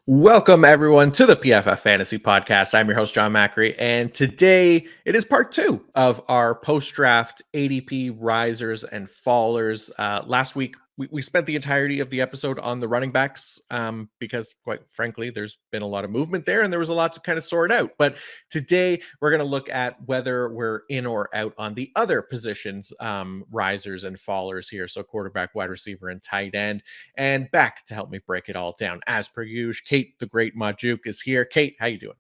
Welcome, everyone, to the PFF Fantasy Podcast. I'm your host, Jon Macri, and today it is part two of our post-draft ADP risers and fallers. Last week, we spent the entirety of the episode on the running backs because, quite frankly, there's been a lot of movement there, and there was a lot to kind of sort out. But today, we're going to look at whether we're in or out on the other positions, risers and fallers here. So quarterback, wide receiver, and tight end. And back to help me break it all down, as per usual, Kate, the great Magdziuk, is here. Kate, how you doing?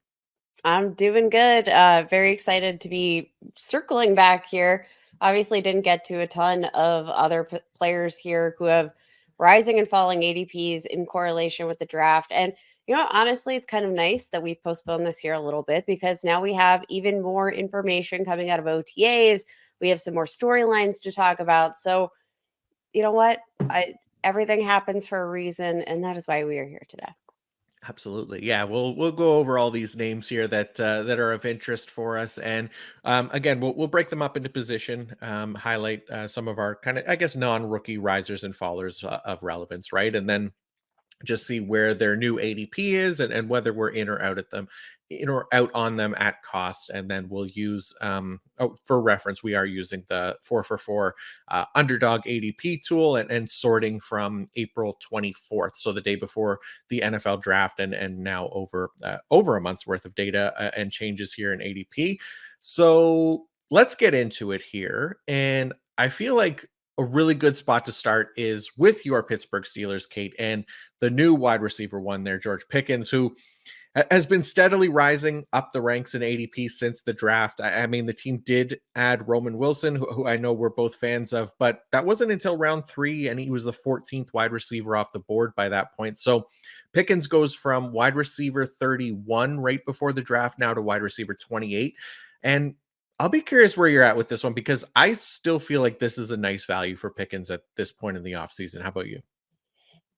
I'm doing good. Very excited to be circling back here. Obviously, didn't get to a ton of other players here who have rising and falling ADPs in correlation with the draft. And, honestly, it's kind of nice that we postponed this here a little bit because now we have even more information coming out of OTAs. We have some more storylines to talk about. So, you know what? Everything happens for a reason. And that is why we are here today. Absolutely, yeah. We'll go over all these names here that are of interest for us, and again, we'll break them up into position, highlight some of our kind of, I guess, non-rookie risers and fallers of relevance, right? And then just see where their new ADP is and whether we're in or out at them, in or out on them at cost. And then we'll use, for reference, we are using the 4for4 underdog ADP tool and sorting from April 24th. So the day before the NFL draft and now over a month's worth of data and changes here in ADP. So let's get into it here. And I feel like a really good spot to start is with your Pittsburgh Steelers, Kate, and the new wide receiver one there, George Pickens, who has been steadily rising up the ranks in ADP since the draft. I mean, the team did add Roman Wilson, who I know we're both fans of, but that wasn't until round 3, and he was the 14th wide receiver off the board by that point. So Pickens goes from wide receiver 31 right before the draft now to wide receiver 28. And I'll be curious where you're at with this one because I still feel like this is a nice value for Pickens at this point in the offseason. How about you?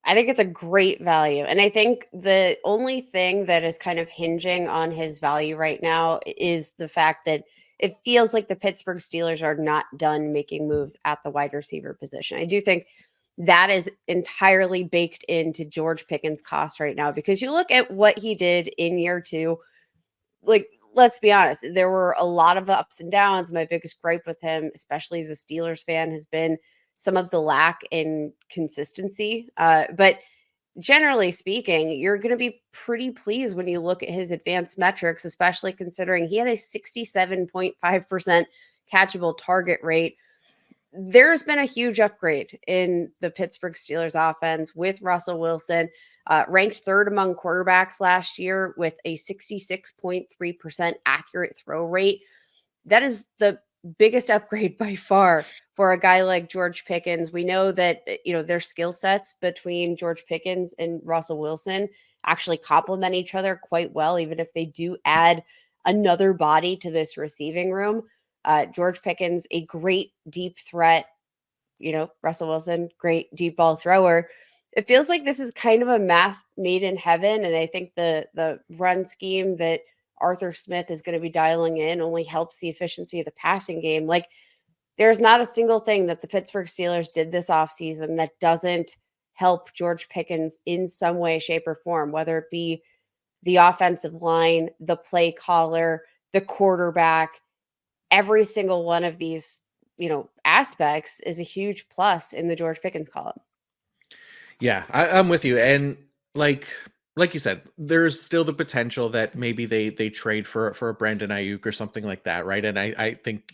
I think it's a great value. And I think the only thing that is kind of hinging on his value right now is the fact that it feels like the Pittsburgh Steelers are not done making moves at the wide receiver position. I do think that is entirely baked into George Pickens' cost right now because you look at what he did in year 2, like, let's be honest, there were a lot of ups and downs. My biggest gripe with him, especially as a Steelers fan, has been some of the lack in consistency. But generally speaking, you're going to be pretty pleased when you look at his advanced metrics, especially considering he had a 67.5% catchable target rate. There's been a huge upgrade in the Pittsburgh Steelers offense with Russell Wilson, ranked third among quarterbacks last year with a 66.3% accurate throw rate. That is the biggest upgrade by far for a guy like George Pickens. We know that, their skill sets between George Pickens and Russell Wilson actually complement each other quite well, even if they do add another body to this receiving room. George Pickens, a great deep threat, Russell Wilson, great deep ball thrower. It feels like this is kind of a match made in heaven. And I think the run scheme that Arthur Smith is going to be dialing in only helps the efficiency of the passing game. Like, there's not a single thing that the Pittsburgh Steelers did this offseason that doesn't help George Pickens in some way, shape, or form, whether it be the offensive line, the play caller, the quarterback. Every single one of these, aspects is a huge plus in the George Pickens column. Yeah, I'm with you. And like you said, there's still the potential that maybe they trade for a Brandon Ayuk or something like that, right? And I think,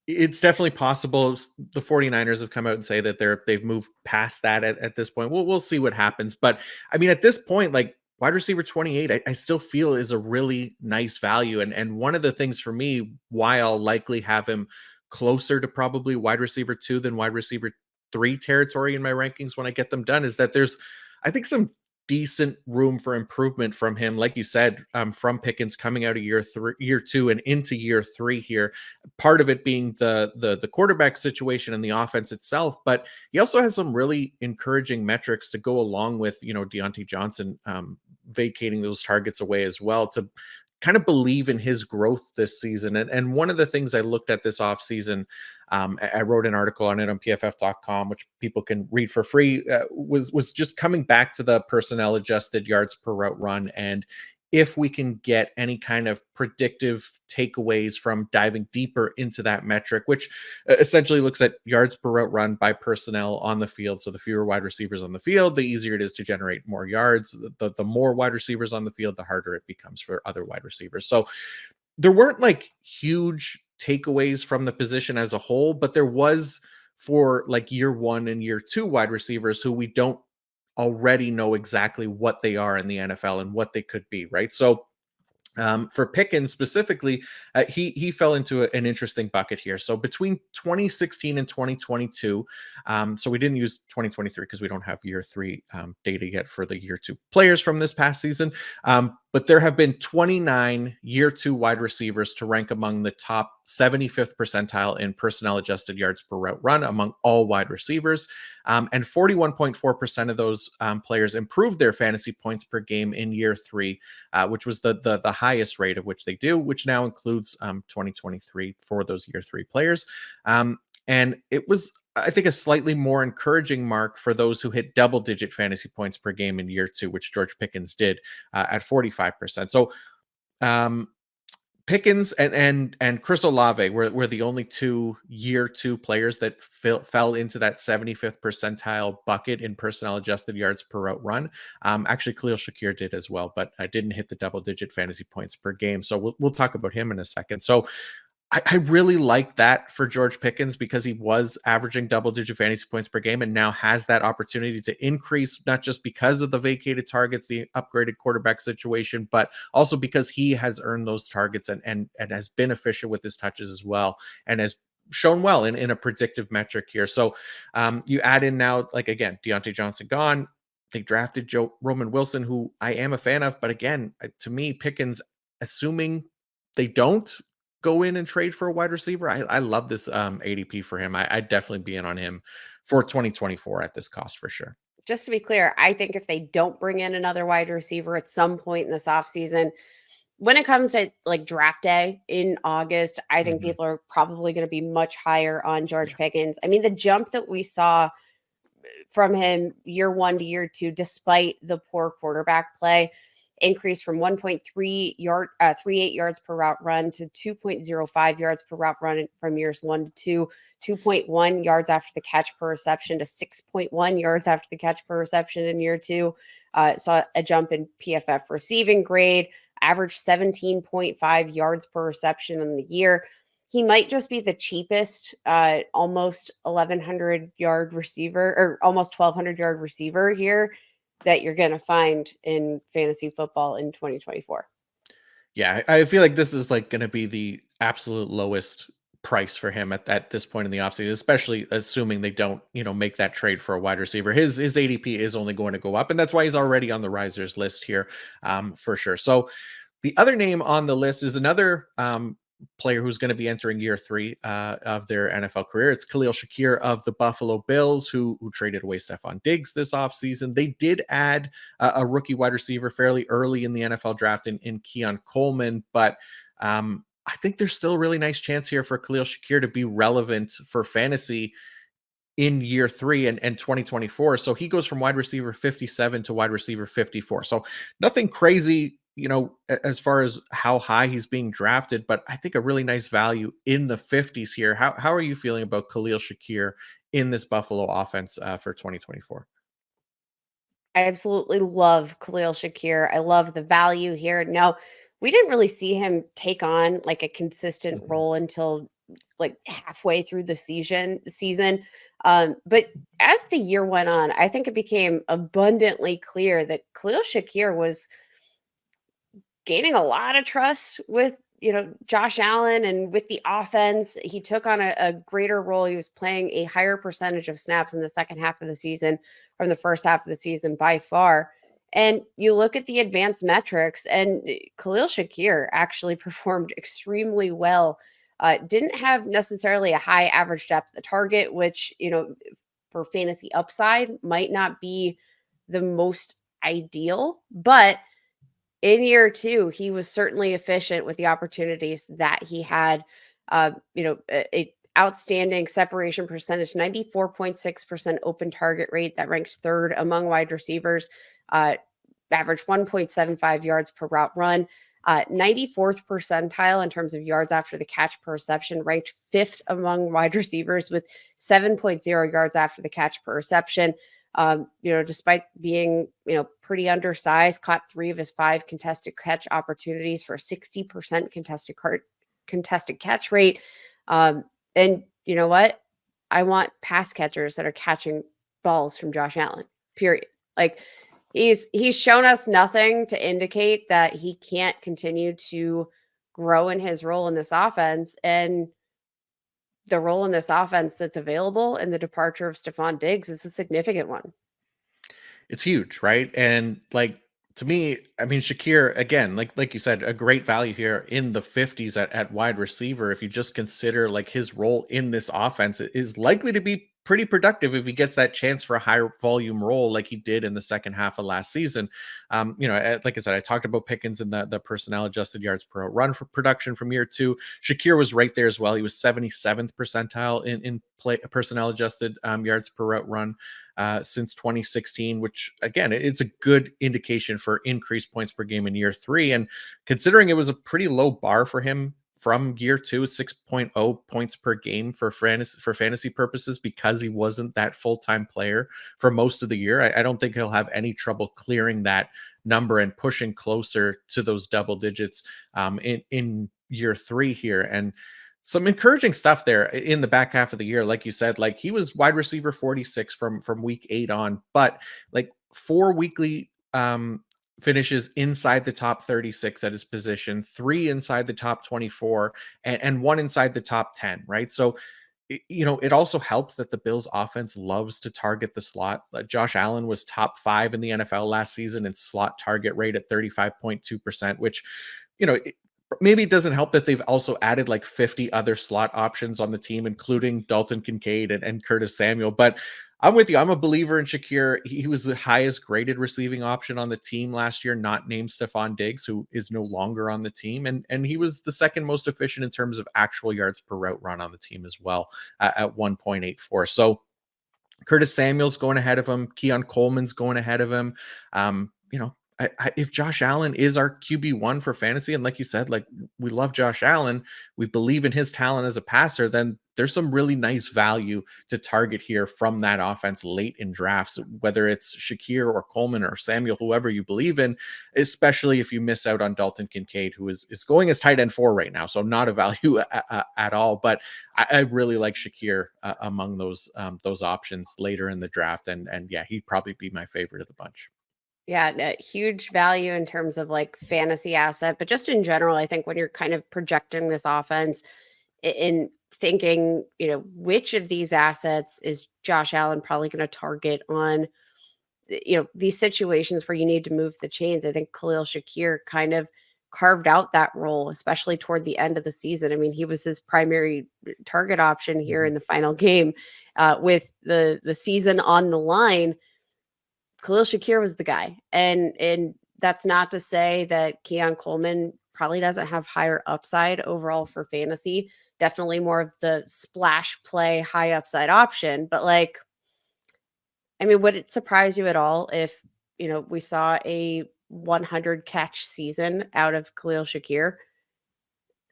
it's definitely possible. The 49ers have come out and say that they've moved past that at this point. We'll see what happens. But I mean, at this point, like wide receiver 28, I still feel is a really nice value. And one of the things for me, why I'll likely have him closer to probably wide receiver 2 than wide receiver 3 territory in my rankings when I get them done is that there's, I think, some decent room for improvement from him, like you said, from Pickens coming out of year 2 and into year 3 here. Part of it being the quarterback situation and the offense itself, but he also has some really encouraging metrics to go along with, Deontay Johnson vacating those targets away as well, to kind of believe in his growth this season. And one of the things I looked at this offseason, I wrote an article on it on PFF.com, which people can read for free, was just coming back to the personnel adjusted yards per route run, and if we can get any kind of predictive takeaways from diving deeper into that metric, which essentially looks at yards per route run by personnel on the field. So the fewer wide receivers on the field, the easier it is to generate more yards. The more wide receivers on the field, the harder it becomes for other wide receivers. So there weren't like huge takeaways from the position as a whole, but there was for like year one and year two wide receivers who we don't already know exactly what they are in the NFL and what they could be, right? So for Pickens specifically, he fell into an interesting bucket here. So between 2016 and 2022, so we didn't use 2023 because we don't have year three data yet for the year two players from this past season. But there have been 29 year two wide receivers to rank among the top 75th percentile in personnel adjusted yards per route run among all wide receivers. And 41.4% of those players improved their fantasy points per game in year three, which was the highest rate of which they do, which now includes 2023 for those year three players. And it was, I think, a slightly more encouraging mark for those who hit double digit fantasy points per game in year two, which George Pickens did at 45%. So Pickens and Chris Olave were the only two year two players that fell into that 75th percentile bucket in personnel adjusted yards per route run. Actually, Khalil Shakir did as well, but I didn't hit the double digit fantasy points per game. So we'll talk about him in a second. So I really like that for George Pickens because he was averaging double-digit fantasy points per game and now has that opportunity to increase, not just because of the vacated targets, the upgraded quarterback situation, but also because he has earned those targets and has been efficient with his touches as well and has shown well in a predictive metric here. So you add in now, like, again, Deontay Johnson gone. They drafted Roman Wilson, who I am a fan of, but again, to me, Pickens, assuming they don't go in and trade for a wide receiver, I love this ADP for him. I'd definitely be in on him for 2024 at this cost for sure. Just to be clear, I think if they don't bring in another wide receiver at some point in this offseason, when it comes to like draft day in August, I think people are probably going to be much higher on George Pickens. I mean, the jump that we saw from him year one to year two, despite the poor quarterback play, increased from 38 yards per route run to 2.05 yards per route run from years 1 to 2, 2.1 yards after the catch per reception to 6.1 yards after the catch per reception in year two. Saw a jump in PFF receiving grade, averaged 17.5 yards per reception in the year. He might just be the cheapest, almost 1,100 yard receiver or almost 1,200 yard receiver here that you're going to find in fantasy football in 2024. Yeah, I feel like this is like going to be the absolute lowest price for him at this point in the offseason, especially assuming they don't, make that trade for a wide receiver. His ADP is only going to go up, and that's why he's already on the risers list here, for sure. So the other name on the list is another player who's going to be entering year three of their NFL career. It's Khalil Shakir of the Buffalo Bills, who traded away Stephon Diggs this offseason. They did add a rookie wide receiver fairly early in the NFL draft in Keon Coleman, but I think there's still a really nice chance here for Khalil Shakir to be relevant for fantasy in year three and 2024. So he goes from wide receiver 57 to wide receiver 54. So nothing crazy, as far as how high he's being drafted, but I think a really nice value in the 50s here. How are you feeling about Khalil Shakir in this Buffalo offense for 2024? I absolutely love Khalil Shakir. I love the value here. Now, we didn't really see him take on like a consistent role until like halfway through the season. But as the year went on, I think it became abundantly clear that Khalil Shakir was gaining a lot of trust with Josh Allen and with the offense. He took on a greater role. He was playing a higher percentage of snaps in the second half of the season from the first half of the season by far. And you look at the advanced metrics, and Khalil Shakir actually performed extremely well. Didn't have necessarily a high average depth of the target, which, for fantasy upside might not be the most ideal, but in year 2, he was certainly efficient with the opportunities that he had. A outstanding separation percentage, 94.6% open target rate that ranked 3rd among wide receivers, averaged 1.75 yards per route run, 94th percentile in terms of yards after the catch per reception, ranked 5th among wide receivers with 7.0 yards after the catch per reception. Despite being, pretty undersized, caught 3 of his 5 contested catch opportunities for 60% contested catch rate. And you know what? I want pass catchers that are catching balls from Josh Allen. Period. Like he's shown us nothing to indicate that he can't continue to grow in his role in this offense. And the role in this offense that's available and the departure of Stephon Diggs is a significant one. It's huge, right? And like to me, I mean, Shakir again, like you said, a great value here in the 50s at wide receiver. If you just consider like his role in this offense, it is likely to be pretty productive if he gets that chance for a higher volume role like he did in the second half of last season. Like I said, I talked about Pickens and the personnel adjusted yards per run for production from year 2. Shakir was right there as well. He was 77th percentile in play personnel adjusted yards per route run since 2016, which again, it's a good indication for increased points per game in year 3. And considering it was a pretty low bar for him from year 2, 6.0 points per game for fantasy purposes, because he wasn't that full-time player for most of the year, I don't think he'll have any trouble clearing that number and pushing closer to those double digits in year 3 here. And some encouraging stuff there in the back half of the year. Like you said, like he was wide receiver 46 from week 8 on, but like 4 weekly finishes inside the top 36 at his position, 3 inside the top 24, and 1 inside the top 10, right? So it also helps that the Bills offense loves to target the slot. Josh Allen was top 5 in the NFL last season in slot target rate at 35.2%, which, maybe it doesn't help that they've also added like 50 other slot options on the team, including Dalton Kincaid and Curtis Samuel. But I'm with you. I'm a believer in Shakir. He was the highest graded receiving option on the team last year, not named Stephon Diggs, who is no longer on the team. And he was the second most efficient in terms of actual yards per route run on the team as well, at 1.84. So Curtis Samuel's going ahead of him. Keon Coleman's going ahead of him. If Josh Allen is our QB1 for fantasy, and like you said, like we love Josh Allen, we believe in his talent as a passer, then there's some really nice value to target here from that offense late in drafts, whether it's Shakir or Coleman or Samuel, whoever you believe in, especially if you miss out on Dalton Kincaid, who is going as tight end 4 right now. So not a value at all, but I really like Shakir among those options later in the draft. And yeah, he'd probably be my favorite of the bunch. Yeah, huge value in terms of like fantasy asset, but just in general, I think when you're kind of projecting this offense in thinking, which of these assets is Josh Allen probably going to target on, these situations where you need to move the chains. I think Khalil Shakir kind of carved out that role, especially toward the end of the season. I mean, he was his primary target option here in the final game with the season on the line. Khalil Shakir was the guy. And that's not to say that Keon Coleman probably doesn't have higher upside overall for fantasy. Definitely more of the splash play, high upside option. But would it surprise you at all if, we saw a 100 catch season out of Khalil Shakir?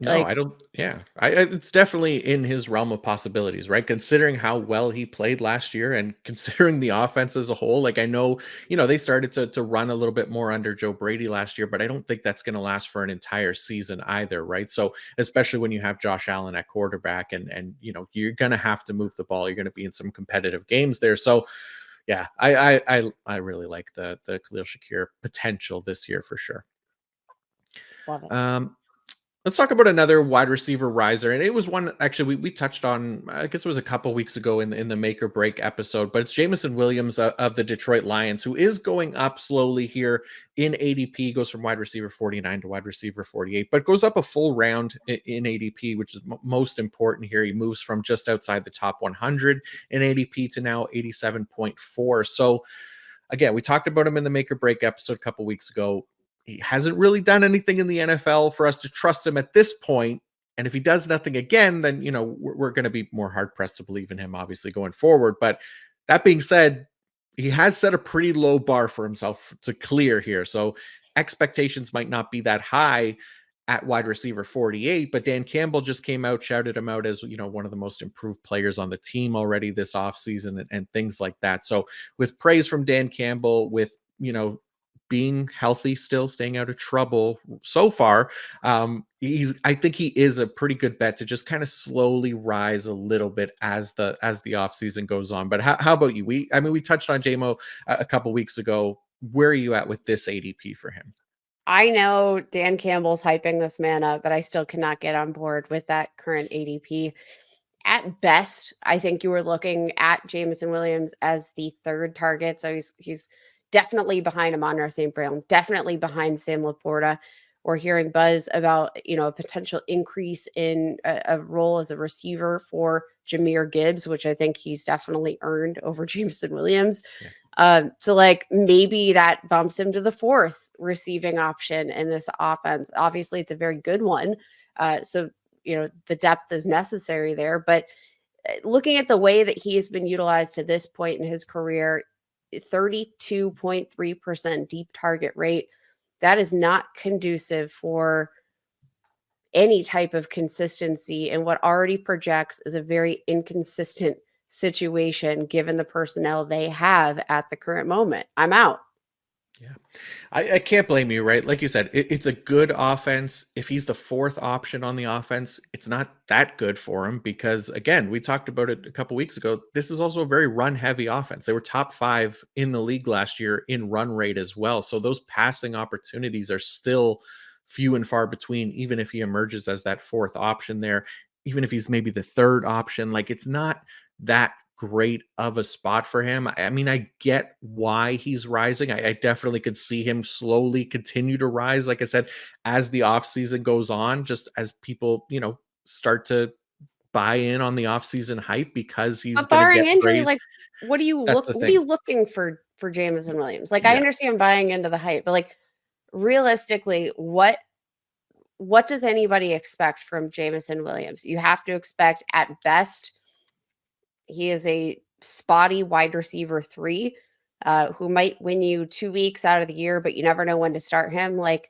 No, I don't. Yeah, it's definitely in his realm of possibilities, right? Considering how well he played last year, and considering the offense as a whole. Like I know, they started to run a little bit more under Joe Brady last year, but I don't think that's going to last for an entire season either, right? So especially when you have Josh Allen at quarterback, and you're going to have to move the ball. You're going to be in some competitive games there. So yeah, I really like the Khalil Shakir potential this year for sure. Love it. Let's talk about another wide receiver riser. And it was one actually we touched on, I guess it was a couple weeks ago in the make or break episode, but it's Jameson Williams of the Detroit Lions, who is going up slowly here in ADP, goes from wide receiver 49 to wide receiver 48, but goes up a full round in ADP, which is most important here. He moves from just outside the top 100 in ADP to now 87.4. So again, we talked about him in the make or break episode a couple weeks ago. he hasn't really done anything in the NFL for us to trust him at this point. And if he does nothing again, then, we're going to be more hard pressed to believe in him, obviously, going forward. But that being said, he has set a pretty low bar for himself to clear here. So expectations might not be that high at wide receiver 48, but Dan Campbell just came out, shouted him out as, one of the most improved players on the team already this offseason and things like that. So with praise from Dan Campbell, with, being healthy, still staying out of trouble so far, I think he is a pretty good bet to just kind of slowly rise a little bit as the offseason goes on. But how about you? We touched on JMO a couple weeks ago. Where are you at with this ADP for him? I know Dan Campbell's hyping this man up, but I still cannot get on board with that current ADP. At best, I think you were looking at Jameson Williams as the third target. So he's definitely behind Amon-Ra St. Brown, definitely behind Sam Laporta. We're hearing buzz about, a potential increase in a role as a receiver for Jahmyr Gibbs, which I think he's definitely earned over Jameson Williams. So like maybe that bumps him to the fourth receiving option in this offense. Obviously, it's a very good one. So the depth is necessary there. But looking at the way that he has been utilized to this point in his career, 32.3% deep target rate, that is not conducive for any type of consistency in what already projects as a very inconsistent situation given the personnel they have at the current moment. I'm out. Yeah, I can't blame you, right? Like you said, it's a good offense. If he's the fourth option on the offense, it's not that good for him because, again, we talked about it a couple weeks ago. This is also a very run-heavy offense. They were top 5 in the league last year in run rate as well. So those passing opportunities are still few and far between, even if he emerges as that fourth option there, even if he's maybe the third option. Like, it's not that great of a spot for him. I get why he's rising. I definitely could see him slowly continue to rise, like I said, as the offseason goes on, just as people, start to buy in on the offseason hype because he's But going to barring get injury, praised. like what do you That's look the what are thing. you looking for Jameson Williams? Like I Yeah. understand buying into the hype, but like realistically, what does anybody expect from Jameson Williams? You have to expect at best he is a spotty wide receiver 3 who might win you 2 weeks out of the year, but you never know when to start him. Like,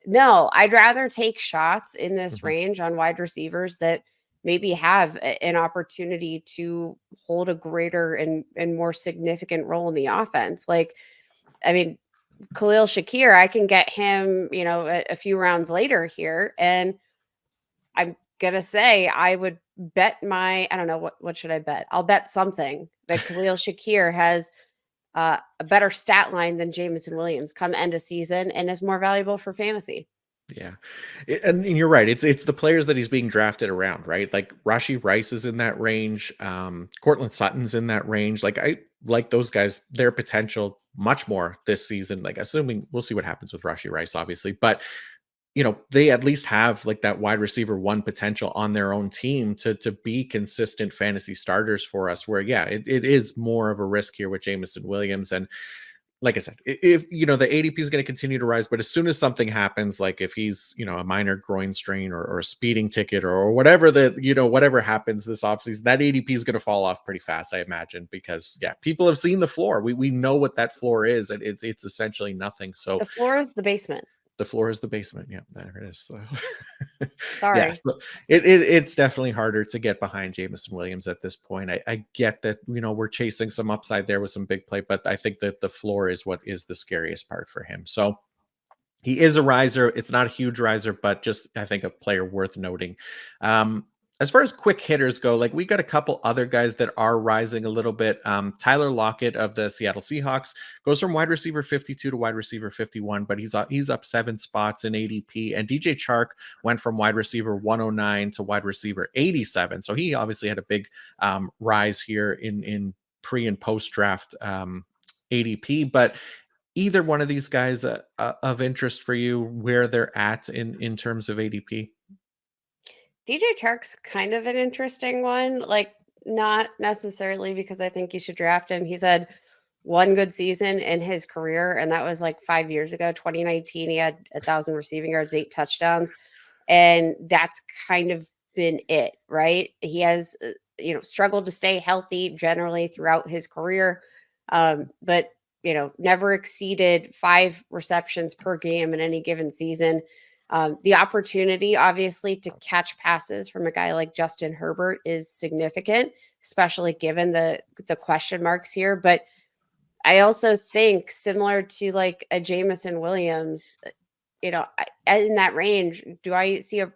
no, I'd rather take shots in this Mhm. range on wide receivers that maybe have an opportunity to hold a greater and more significant role in the offense. Like, I mean, Khalil Shakir, I can get him, a few rounds later here. And I'm gonna say I would bet I don't know what should I bet? I'll bet something that Khalil Shakir has a better stat line than Jameson Williams come end of season and is more valuable for fantasy. Yeah. And you're right. It's the players that he's being drafted around, right? Like Rashi Rice is in that range. Cortland Sutton's in that range. Like I like those guys, their potential much more this season. Like assuming we'll see what happens with Rashi Rice, obviously. But they at least have like that wide receiver 1 potential on their own team to be consistent fantasy starters for us, where yeah, it is more of a risk here with Jameson Williams. And like I said, if the ADP is going to continue to rise, but as soon as something happens, like if he's a minor groin strain or a speeding ticket or whatever whatever happens this offseason, that ADP is going to fall off pretty fast, I imagine, because yeah, people have seen the floor. We know what that floor is, and it's essentially nothing. So The floor is the basement. the floor is the basement. Yeah, there it is. So yeah, Sorry. so it's definitely harder to get behind Jameson Williams at this point. I get that, we're chasing some upside there with some big play, but I think that the floor is what is the scariest part for him. So he is a riser. It's not a huge riser, but just I think a player worth noting. As far as quick hitters go, like we got a couple other guys that are rising a little bit. Tyler Lockett of the Seattle Seahawks goes from wide receiver 52 to wide receiver 51, but he's up 7 spots in ADP. And DJ Chark went from wide receiver 109 to wide receiver 87. So he obviously had a big rise here in pre and post draft ADP, but either one of these guys of interest for you where they're at in terms of ADP? DJ Chark's kind of an interesting one. Like, not necessarily because I think you should draft him. He's had one good season in his career, and that was like 5 years ago, 2019. He had 1,000 receiving yards, 8 touchdowns, and that's kind of been it, right? He has, struggled to stay healthy generally throughout his career, but never exceeded 5 receptions per game in any given season. The opportunity, obviously, to catch passes from a guy like Justin Herbert is significant, especially given the question marks here. But I also think, similar to like a Jamison Williams, in that range, do I see a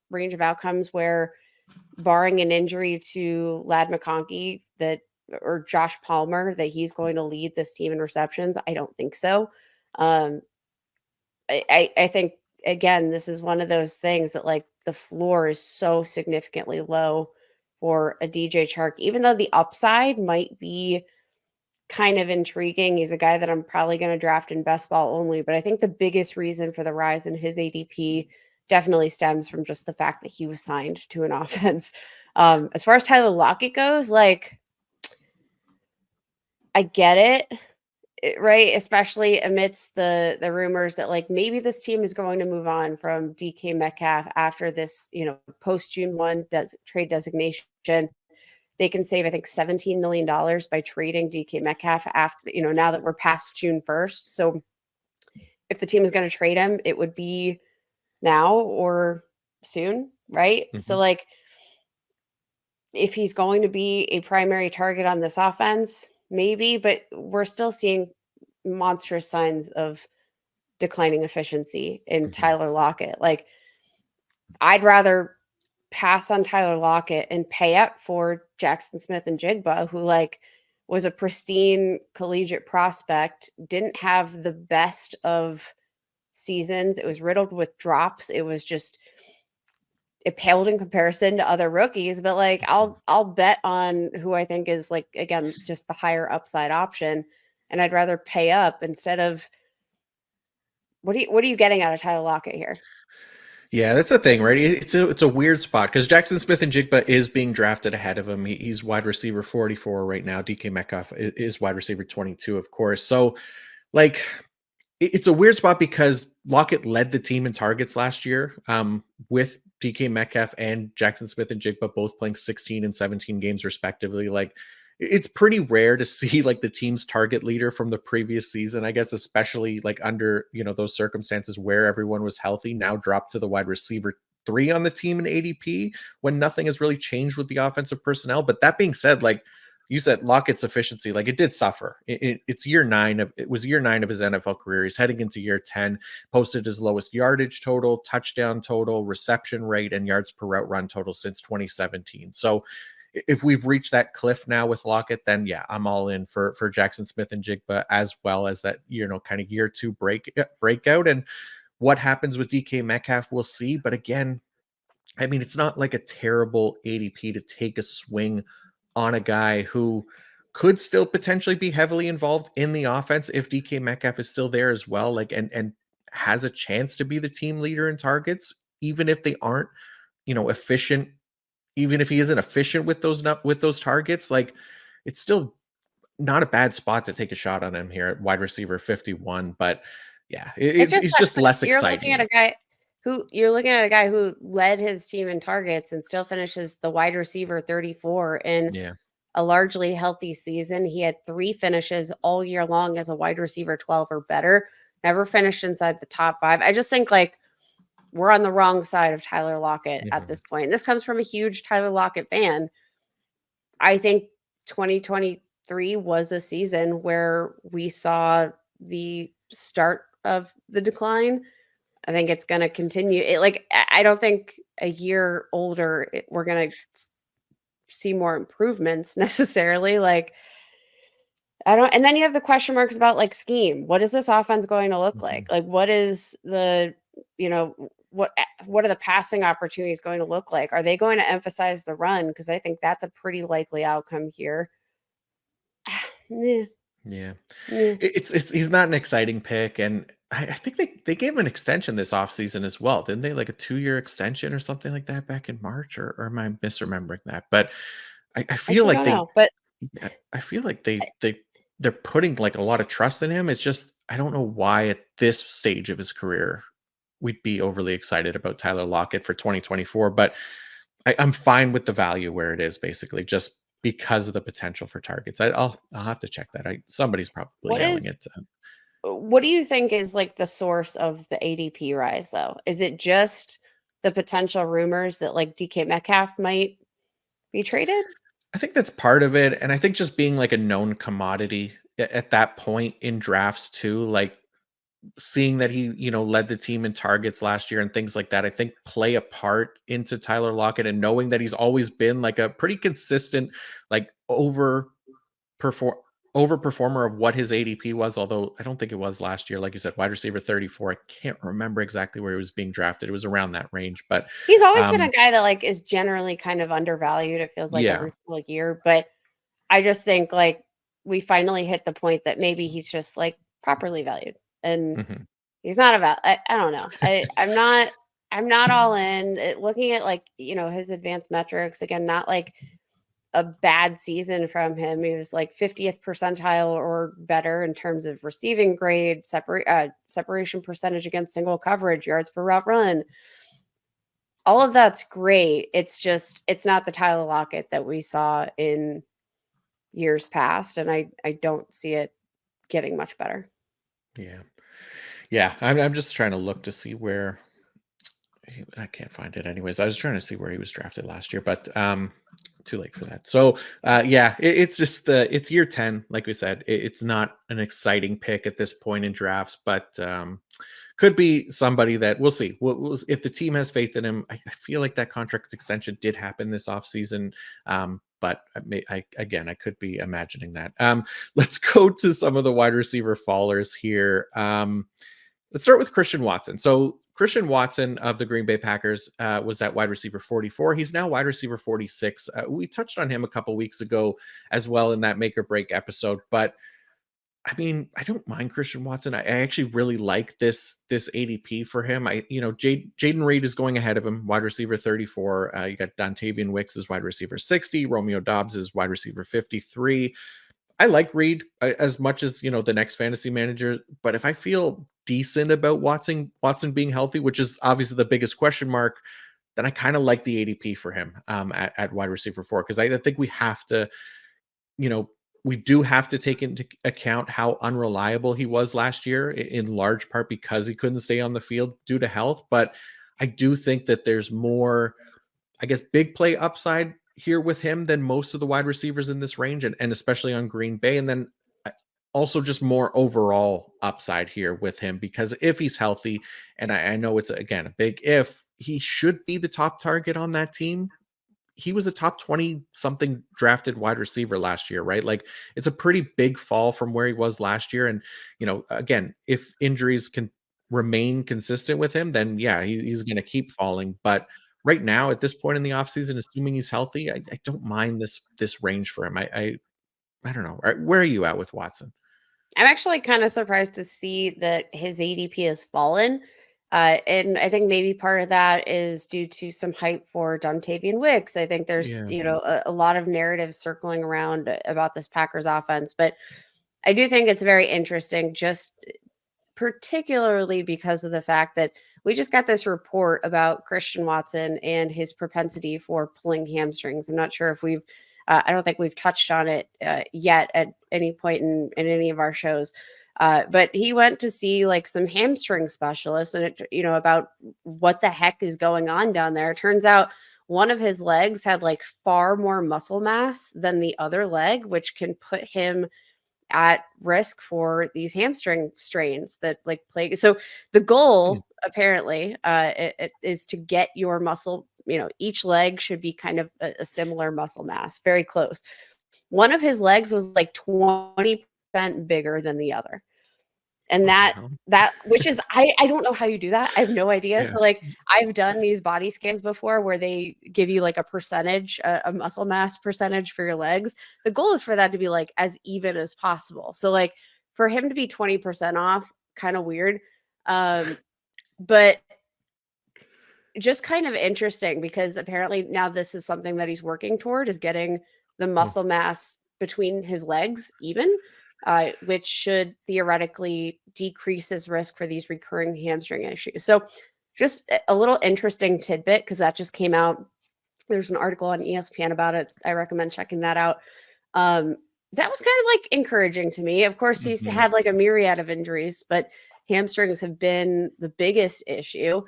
range of outcomes where, barring an injury to Lad McConkey, or Josh Palmer, that he's going to lead this team in receptions? I don't think so. Um, I think, again, this is one of those things that, like, the floor is so significantly low for a DJ Chark, even though the upside might be kind of intriguing. He's a guy that I'm probably going to draft in best ball only, but I think the biggest reason for the rise in his ADP definitely stems from just the fact that he was signed to an offense. As far as Tyler Lockett goes, like, I get it, right? Especially amidst the rumors that, like, maybe this team is going to move on from DK Metcalf after this, post June 1 trade designation. They can save, I think, $17 million by trading DK Metcalf after, now that we're past June 1st. So if the team is going to trade him, it would be now or soon, right? Mm-hmm. So, like, if he's going to be a primary target on this offense, maybe, but we're still seeing monstrous signs of declining efficiency in Tyler Lockett. Like, I'd rather pass on Tyler Lockett and pay up for Jackson Smith-Njigba, who, like, was a pristine collegiate prospect, didn't have the best of seasons. It was riddled with drops. It paled in comparison to other rookies, but, like, I'll bet on who I think is, like, again, just the higher upside option, and I'd rather pay up instead of. What are you getting out of Tyler Lockett here? Yeah, that's the thing, right? It's a weird spot because Jackson Smith-Njigba is being drafted ahead of him. He's wide receiver 44 right now. DK Metcalf is wide receiver 22, of course. So, like, it's a weird spot because Lockett led the team in targets last year, with DK Metcalf and Jackson Smith-Njigba both playing 16 and 17 games respectively. Like, it's pretty rare to see, like, the team's target leader from the previous season, I guess, especially like under, those circumstances where everyone was healthy, now dropped to the wide receiver 3 on the team in ADP when nothing has really changed with the offensive personnel. But that being said, like you said, Lockett's efficiency, like, it did suffer. It was year 9 of his NFL career. He's heading into year 10, posted his lowest yardage total, touchdown total, reception rate, and yards per route run total since 2017. So if we've reached that cliff now with Lockett, then yeah, I'm all in for Jackson Smith-Njigba, as well as that, kind of year 2 breakout. And what happens with DK Metcalf, we'll see. But again, I mean, it's not like a terrible ADP to take a swing on a guy who could still potentially be heavily involved in the offense if DK Metcalf is still there as well, like, and has a chance to be the team leader in targets, even if they aren't, efficient. Even if he isn't efficient with those targets, like, it's still not a bad spot to take a shot on him here at wide receiver 51. But yeah, It just it's sucks just that less you're looking at exciting. a guy who led his team in targets and still finishes the wide receiver 34 in Yeah. a largely healthy season. He had 3 finishes all year long as a wide receiver 12 or better, never finished inside the top 5. I just think, like, we're on the wrong side of Tyler Lockett at this point. And this comes from a huge Tyler Lockett fan. I think 2023 was a season where we saw the start of the decline. I think it's going to continue. I don't think a year older we're going to see more improvements necessarily. Like, I don't. And then you have the question marks about, like, scheme. What is this offense going to look like? Like, what is the, what are the passing opportunities going to look like? Are they going to emphasize the run? Because I think that's a pretty likely outcome here. Yeah. Yeah. Yeah. It's he's not an exciting pick. And I think they gave him an extension this offseason as well, didn't they? Like a 2-year extension or something like that back in March, or am I misremembering that? But I I feel actually like don't know, but I feel like they they're putting like a lot of trust in him. It's just I don't know why at this stage of his career we'd be overly excited about Tyler Lockett for 2024, but I'm fine with the value where it is, basically, just because of the potential for targets. I'll have to check that. Somebody's probably What yelling is it. what do you think is like the source of the ADP rise though? Is it just the potential rumors that like DK Metcalf might be traded? I think that's part of it, and I think just being like a known commodity at that point in drafts too, like seeing that he, led the team in targets last year and things like that, I think play a part into Tyler Lockett, and knowing that he's always been like a pretty consistent, like perform overperformer of what his ADP was, although I don't think it was last year. Like you said, wide receiver 34. I can't remember exactly where he was being drafted. It was around that range, but He's always been a um guy that like is generally kind of undervalued. It feels like yeah. every single year, but I just think like we finally hit the point that maybe he's just like properly valued, and Mhm. he's not about. I don't know. I'm not all in. Looking at like his advanced metrics again. Not like a bad season from him. He was like 50th percentile or better in terms of receiving grade, separation percentage against single coverage, yards per route run. All of that's great. It's just it's not the Tyler Lockett that we saw in years past, and I don't see it getting much better. Yeah. Yeah, I'm just trying to look to see where I can't find it anyways. I was trying to see where he was drafted last year, but too late for that. So yeah, it's just it's year 10. Like we said, it's not an exciting pick at this point in drafts, but could be somebody that we'll see. If the team has faith in him. I feel like that contract extension did happen this offseason. But again, I could be imagining that. Let's go to some of the wide receiver fallers here. Let's start with Christian Watson. So Christian Watson of the Green Bay Packers was at wide receiver 44. He's now wide receiver 46. We touched on him a couple weeks ago as well in that make or break episode. But I mean, I don't mind Christian Watson. I actually really like this ADP for him. Jaden Reed is going ahead of him, wide receiver 34. You got Dontavian Wicks as wide receiver 60. Romeo Dobbs is wide receiver 53. I like Reed as much as the next fantasy manager, but if I feel decent about Watson being healthy, which is obviously the biggest question mark, then I kind of like the ADP for him at wide receiver 4, because I think we have to, you know, we do have to take into account how unreliable he was last year, in large part because he couldn't stay on the field due to health. But I do think that there's more, I guess, big play upside here with him than most of the wide receivers in this range, and especially on Green Bay. And then also just more overall upside here with him, because if he's healthy, and I know it's again a big if, he should be the top target on that team. He was a top 20 something drafted wide receiver last year, right? Like, it's a pretty big fall from where he was last year. And, again, if injuries can remain consistent with him, then yeah, he's going to keep falling. But right now, at this point in the offseason, assuming he's healthy, I don't mind this range for him. I don't know. Where are you at with Watson? I'm actually kind of surprised to see that his ADP has fallen. And I think maybe part of that is due to some hype for Dontavian Wicks. I think there's, Yeah. a lot of narratives circling around about this Packers offense. But I do think it's very interesting, just particularly because of the fact that we just got this report about Christian Watson and his propensity for pulling hamstrings. I'm not sure if I don't think we've touched on it yet at any point in any of our shows. But he went to see like some hamstring specialists, and about what the heck is going on down there. It turns out one of his legs had like far more muscle mass than the other leg, which can put him at risk for these hamstring strains that like plague. So the Hmm. goal apparently it is to get your muscle, each leg should be kind of a similar muscle mass, very close. One of his legs was like 20% bigger than the other. And What the that hell? that which is I don't know how you do that. I have no idea. Yeah. So like I've done these body scans before where they give you like a percentage, a muscle mass percentage for your legs. The goal is for that to be like as even as possible. So like for him to be 20% off, kind of weird. But just kind of interesting because apparently now this is something that he's working toward, is getting the Hmm. muscle mass between his legs even. which should theoretically decrease his risk for these recurring hamstring issues. So just a little interesting tidbit, because that just came out. There's an article on ESPN about it. I recommend checking that out. That was kind of like encouraging to me. Of course, he's had like a myriad of injuries, but hamstrings have been the biggest issue.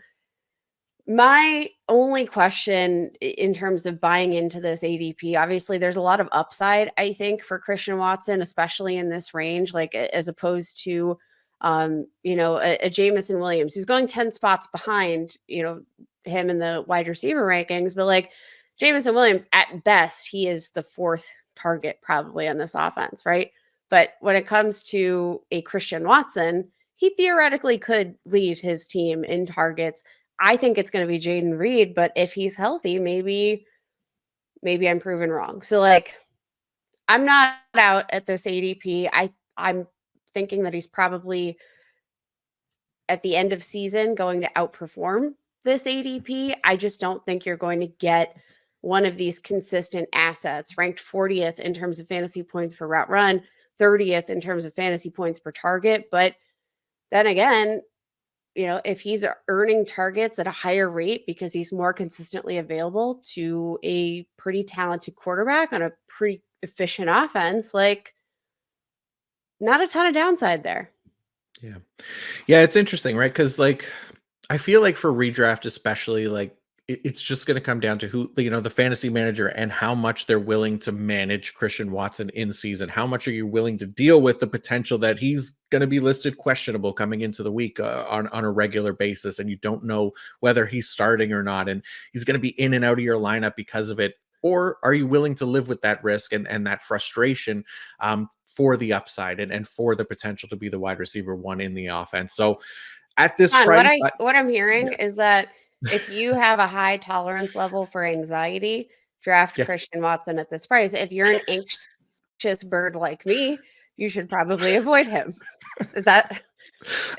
My only question in terms of buying into this ADP, obviously, there's a lot of upside, I think, for Christian Watson, especially in this range, like as opposed to, a Jamison Williams who's going 10 spots behind, him in the wide receiver rankings. But like Jamison Williams, at best, he is the fourth target probably on this offense, right? But when it comes to a Christian Watson, he theoretically could lead his team in targets. I think it's going to be Jaden Reed, but if he's healthy, maybe I'm proven wrong. So like, I'm not out at this ADP. I'm thinking that he's probably at the end of season going to outperform this ADP. I just don't think you're going to get one of these consistent assets ranked 40th in terms of fantasy points per route run, 30th in terms of fantasy points per target. But then again, if he's earning targets at a higher rate because he's more consistently available to a pretty talented quarterback on a pretty efficient offense, like not a ton of downside there. Yeah. Yeah, it's interesting, right? Because like I feel like for redraft, especially, like it's just going to come down to who, the fantasy manager and how much they're willing to manage Christian Watson in season. How much are you willing to deal with the potential that he's going to be listed questionable coming into the week on a regular basis, and you don't know whether he's starting or not, and he's going to be in and out of your lineup because of it? Or are you willing to live with that risk and that frustration for the upside and for the potential to be the wide receiver one in the offense? So at this John, price, what I'm hearing yeah, is that if you have a high tolerance level for anxiety, draft yeah. Christian Watson at this price. If you're an anxious bird like me, you should probably avoid him. Is that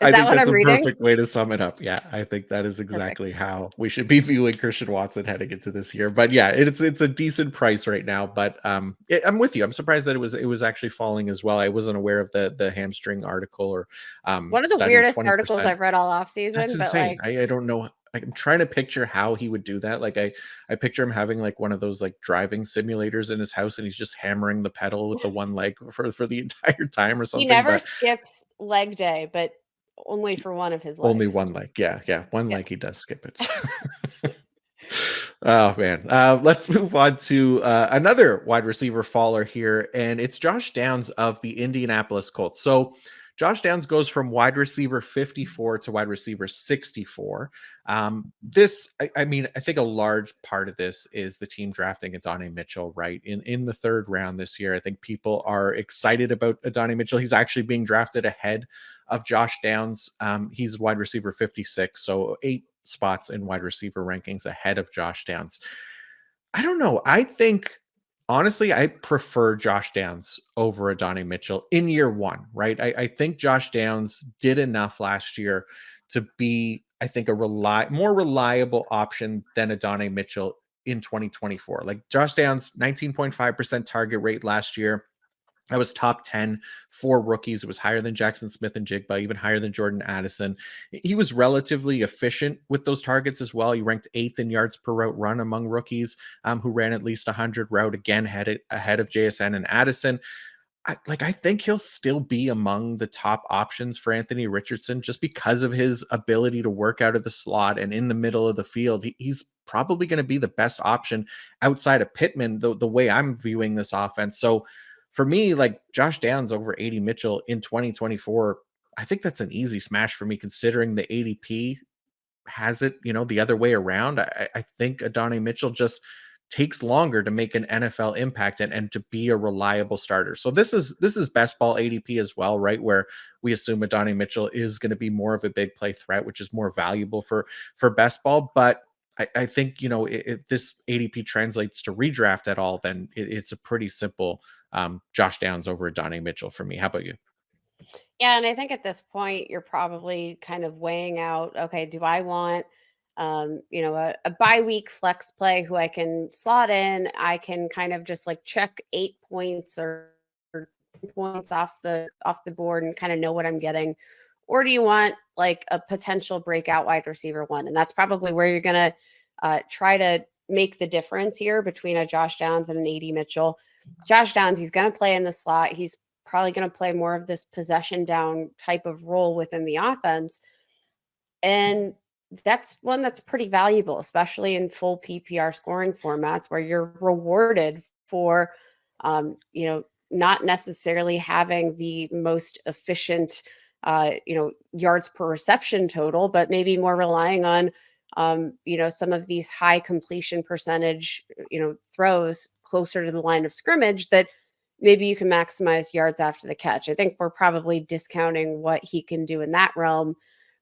I think what that's I'm a reading? perfect way to sum it up. Yeah, I think that is Perfect. exactly how we should be viewing Christian Watson heading into this year. But yeah, it's a decent price right now. But I'm with you. I'm surprised that it was actually falling as well. I wasn't aware of the hamstring article or One of the study. weirdest articles 20%. I've read all off That's season, but insane. like I don't know. I'm trying to picture how he would do that. Like I picture him having like one of those like driving simulators in his house, and he's just hammering the pedal with the one leg for the entire time or he something. never But skips leg day, but only for one of his only legs. one leg. Yeah, yeah. One Yeah. leg he does skip it. Oh man. Let's move on to another wide receiver faller here, and it's Josh Downs of the Indianapolis Colts. So Josh Downs goes from wide receiver 54 to wide receiver 64. I mean, I think a large part of this is the team drafting Adonai Mitchell, right? In the third round this year. I think people are excited about Adonai Mitchell. He's actually being drafted ahead of Josh Downs. He's wide receiver 56, so 8 spots in wide receiver rankings ahead of Josh Downs. I don't know. I think honestly, I prefer Josh Downs over Adonai Mitchell in year one, right? I think Josh Downs did enough last year to be, I think, a more reliable option than Adonai Mitchell in 2024. Like Josh Downs, 19.5% target rate last year. I was top 10 for rookies. It was higher than Jackson Smith and Jigba, even higher than Jordan Addison. He was relatively efficient with those targets as well. He ranked 8th in yards per route run among rookies who ran at least 100 route, again, ahead of JSN and Addison. I think he'll still be among the top options for Anthony Richardson just because of his ability to work out of the slot and in the middle of the field. He's probably going to be the best option outside of Pittman, the way I'm viewing this offense. So for me, like Josh Downs over AD Mitchell in 2024, I think that's an easy smash for me considering the ADP has it, the other way around. I think Adonai Mitchell just takes longer to make an NFL impact and to be a reliable starter. So this is best ball ADP as well, right? Where we assume Adonai Mitchell is going to be more of a big play threat, which is more valuable for best ball. But I think, if this ADP translates to redraft at all, then it's a pretty simple Josh Downs over Adonai Mitchell for me. How about you? Yeah, and I think at this point you're probably kind of weighing out, okay, do I want a bye week flex play who I can slot in, I can kind of just like check 8 points or points off the board and kind of know what I'm getting? Or do you want like a potential breakout wide receiver one? And that's probably where you're going to try to make the difference here between a Josh Downs and an AD Mitchell. Josh Downs, he's going to play in the slot. He's probably going to play more of this possession down type of role within the offense. And that's one that's pretty valuable, especially in full PPR scoring formats where you're rewarded for, not necessarily having the most efficient, yards per reception total, but maybe more relying on, some of these high completion percentage, throws closer to the line of scrimmage that maybe you can maximize yards after the catch. I think we're probably discounting what he can do in that realm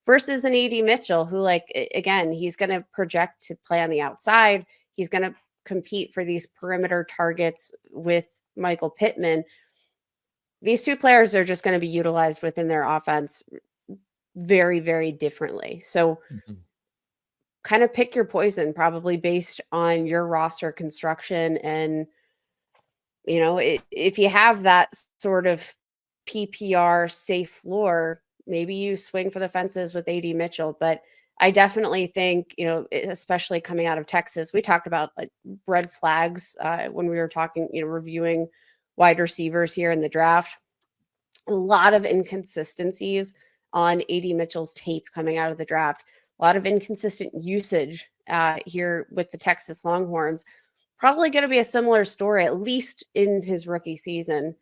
versus an AD Mitchell, who, like, again, he's going to project to play on the outside. He's going to compete for these perimeter targets with Michael Pittman. These two players are just going to be utilized within their offense very, very differently. So, kind of pick your poison, probably based on your roster construction. And, if you have that sort of PPR safe floor, maybe you swing for the fences with AD Mitchell. But I definitely think, especially coming out of Texas, we talked about like red flags when we were talking, reviewing wide receivers here in the draft. A lot of inconsistencies on AD Mitchell's tape coming out of the draft. A lot of inconsistent usage here with the Texas Longhorns. Probably going to be a similar story, at least in his rookie season.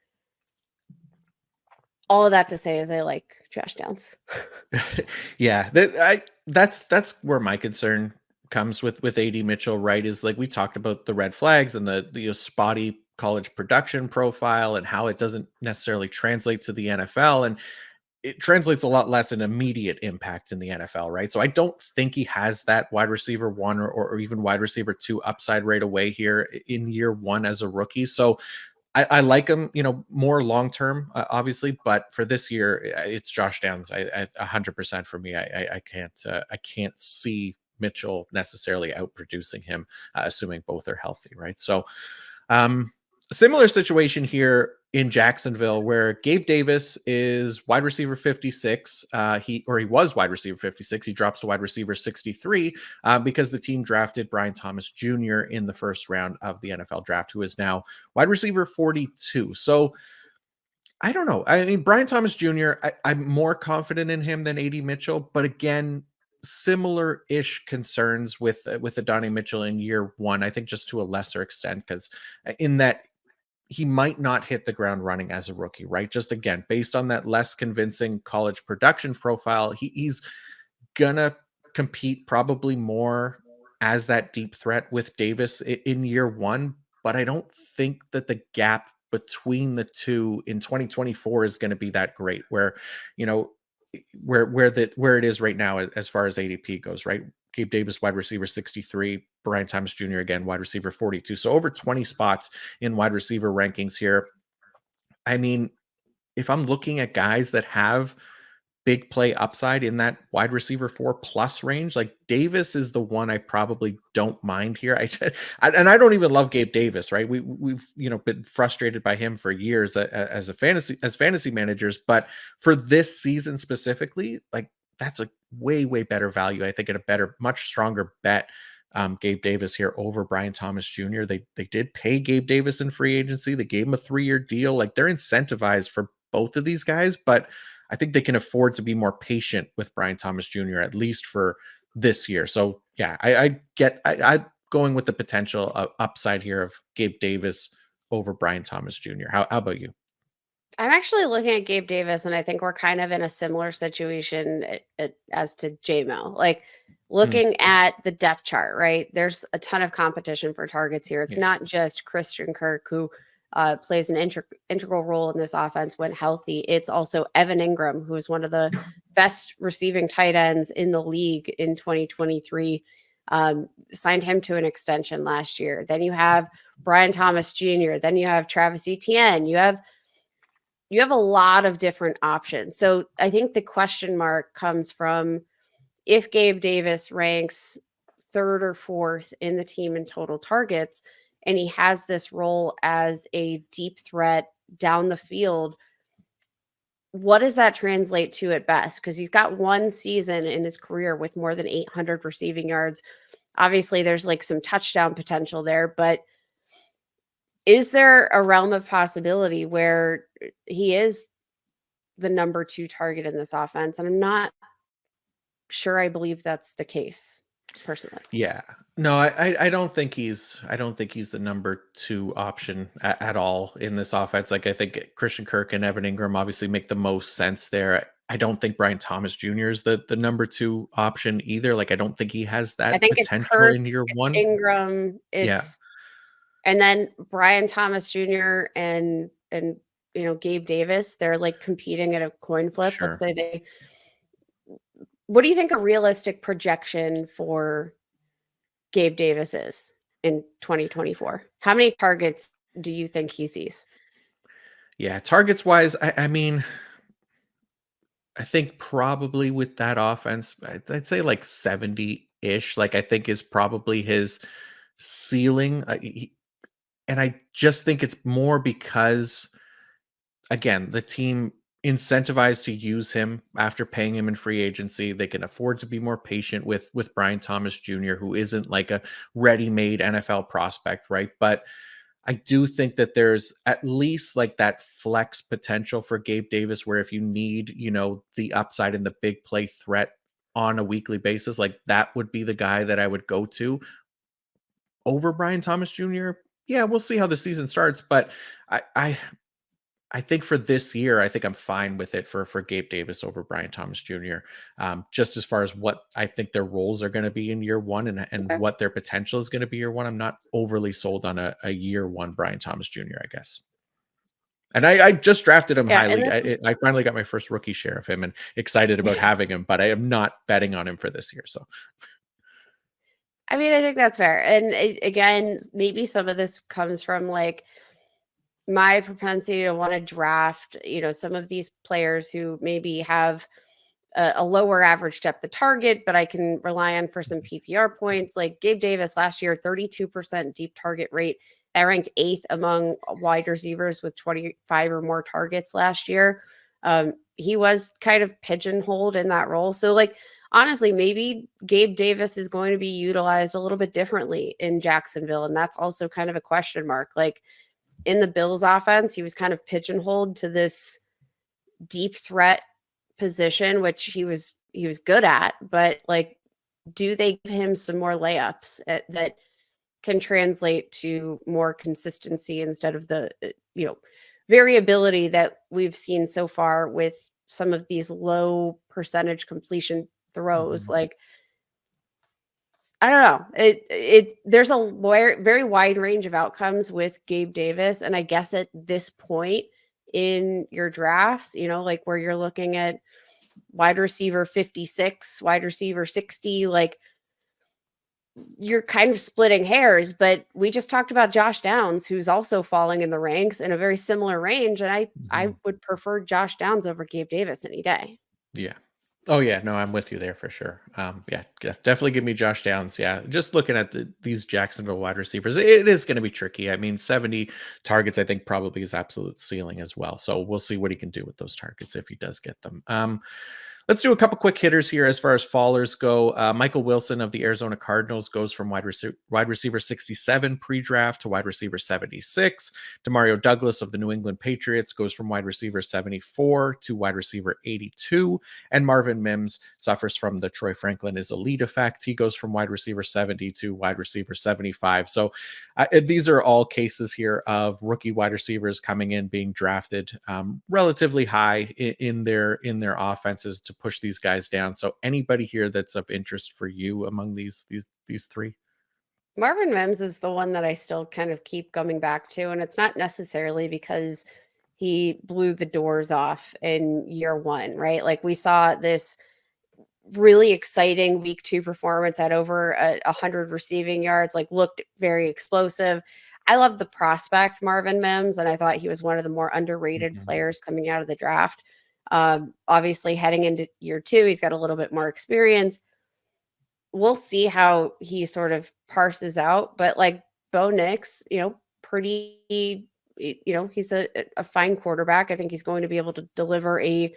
All of that to say is I like Josh Downs. Yeah, that's where my concern comes with AD Mitchell, right? Is like we talked about the red flags and the spotty college production profile and how it doesn't necessarily translate to the NFL, and it translates a lot less in immediate impact in the NFL, right? So I don't think he has that wide receiver one or even wide receiver two upside right away here in year one as a rookie. So I like him, more long term, obviously, but for this year, it's Josh Downs. 100% for me. I can't see Mitchell necessarily outproducing him, assuming both are healthy, right? So, similar situation here in Jacksonville, where Gabe Davis is wide receiver 56. He was wide receiver 56. He drops to wide receiver 63 because the team drafted Brian Thomas Jr. in the first round of the NFL draft, who is now wide receiver 42. So I don't know. I mean, Brian Thomas Jr., I'm more confident in him than AD Mitchell, but again, similar-ish concerns with Adonai Mitchell in year one. I think just to a lesser extent, because in that he might not hit the ground running as a rookie, right? Just again, based on that less convincing college production profile, he's gonna compete probably more as that deep threat with Davis in year one. But I don't think that the gap between the two in 2024 is going to be that great. Where, where it is right now as far as ADP goes, right? Gabe Davis, wide receiver 63, Brian Thomas Jr. again, wide receiver 42. So over 20 spots in wide receiver rankings here. I mean, if I'm looking at guys that have big play upside in that wide receiver 4+ range, like Davis is the one I probably don't mind here. And I don't even love Gabe Davis, right? We've been frustrated by him for years as fantasy managers, but for this season specifically, like that's a way better value. I think at a better, much stronger bet. Gabe Davis here over Brian Thomas Jr. They did pay Gabe Davis in free agency. They gave him a 3-year deal. Like they're incentivized for both of these guys, but I think they can afford to be more patient with Brian Thomas Jr. at least for this year. So yeah, I'm going with the potential upside here of Gabe Davis over Brian Thomas Jr. How about you? I'm actually looking at Gabe Davis, and I think we're kind of in a similar situation as to JMO. Like looking at the depth chart, right? There's a ton of competition for targets here. It's not just Christian Kirk, who plays an integral role in this offense when healthy. It's also Evan Ingram, who is one of the best receiving tight ends in the league in 2023. Signed him to an extension last year. Then you have Brian Thomas Jr. Then you have Travis Etienne. You have a lot of different options. So I think the question mark comes from if Gabe Davis ranks third or fourth in the team in total targets, and he has this role as a deep threat down the field, what does that translate to at best? Because he's got one season in his career with more than 800 receiving yards. Obviously, there's like some touchdown potential there, but is there a realm of possibility where he is the number 2 target in this offense? And I'm not sure I believe that's the case, personally. Yeah. No, I don't think he's the number 2 option at all in this offense. Like, I think Christian Kirk and Evan Ingram obviously make the most sense there. I don't think Brian Thomas Jr. is the number 2 option either. Like, I don't think he has I that think it's potential Kirk, in year it's 1. Ingram, Yeah, and then Brian Thomas Jr. and Gabe Davis, they're like competing at a coin flip. Let's sure. say what do you think a realistic projection for Gabe Davis is in 2024? How many targets do you think he sees? Yeah, targets wise, I mean, I think probably with that offense, I'd say like 70-ish, like, I think is probably his ceiling. And I just think it's more because, again, the team incentivized to use him after paying him in free agency. They can afford to be more patient with Brian Thomas Jr., who isn't like a ready-made NFL prospect, right? But I do think that there's at least like that flex potential for Gabe Davis, where if you need, the upside and the big play threat on a weekly basis, like that would be the guy that I would go to over Brian Thomas Jr. Yeah, we'll see how the season starts, but I I I think for this year, I think I'm fine with it for Gabe Davis over Brian Thomas Jr. Just as far as what I think their roles are going to be in year 1 and Okay. what their potential is going to be year 1. I'm not overly sold on a year 1 Brian Thomas Jr., I guess. And I just drafted him Yeah, and highly. this I finally got my first rookie share of him and excited about having him, but I am not betting on him for this year. So I mean, I think that's fair. And again, maybe some of this comes from like my propensity to want to draft, some of these players who maybe have a lower average depth of target, but I can rely on for some PPR points. Like Gabe Davis last year, 32% deep target rate. That ranked 8th among wide receivers with 25 or more targets last year. He was kind of pigeonholed in that role. So, like, honestly, maybe Gabe Davis is going to be utilized a little bit differently in Jacksonville. And that's also kind of a question mark. Like in the Bills offense, he was kind of pigeonholed to this deep threat position, which he was good at, but like, do they give him some more layups that can translate to more consistency instead of the variability that we've seen so far with some of these low percentage completion throws? mhm. Like, I don't know. It there's a very wide range of outcomes with Gabe Davis, and I guess at this point in your drafts, like where you're looking at wide receiver 56, wide receiver 60, like you're kind of splitting hairs, but we just talked about Josh Downs, who's also falling in the ranks in a very similar range, and I Mhm. would prefer Josh Downs over Gabe Davis any day. Yeah. Oh yeah, no, I'm with you there for sure. Yeah, definitely give me Josh Downs. Yeah, just looking at these Jacksonville wide receivers, it is going to be tricky. I mean, 70 targets, I think probably his absolute ceiling as well. So we'll see what he can do with those targets if he does get them. Let's do a couple quick hitters here as far as fallers go. Michael Wilson of the Arizona Cardinals goes from wide receiver 67 pre-draft to wide receiver 76. Demario Douglas of the New England Patriots goes from wide receiver 74 to wide receiver 82. And Marvin Mims suffers from the Troy Franklin is elite effect. He goes from wide receiver 70 to wide receiver 75. So these are all cases here of rookie wide receivers coming in, being drafted relatively high in their offenses to push these guys down. So anybody here that's of interest for you among these three? Marvin Mims is the one that I still kind of keep coming back to, and it's not necessarily because he blew the doors off in year 1, right? Like we saw this really exciting week 2 performance at over 100 receiving yards, like looked very explosive. I love the prospect Marvin Mims, and I thought he was one of the more underrated Mhm. players coming out of the draft. Obviously, heading into year 2, he's got a little bit more experience. We'll see how he sort of parses out, but like Bo Nix, pretty he's a fine quarterback. I think he's going to be able to deliver a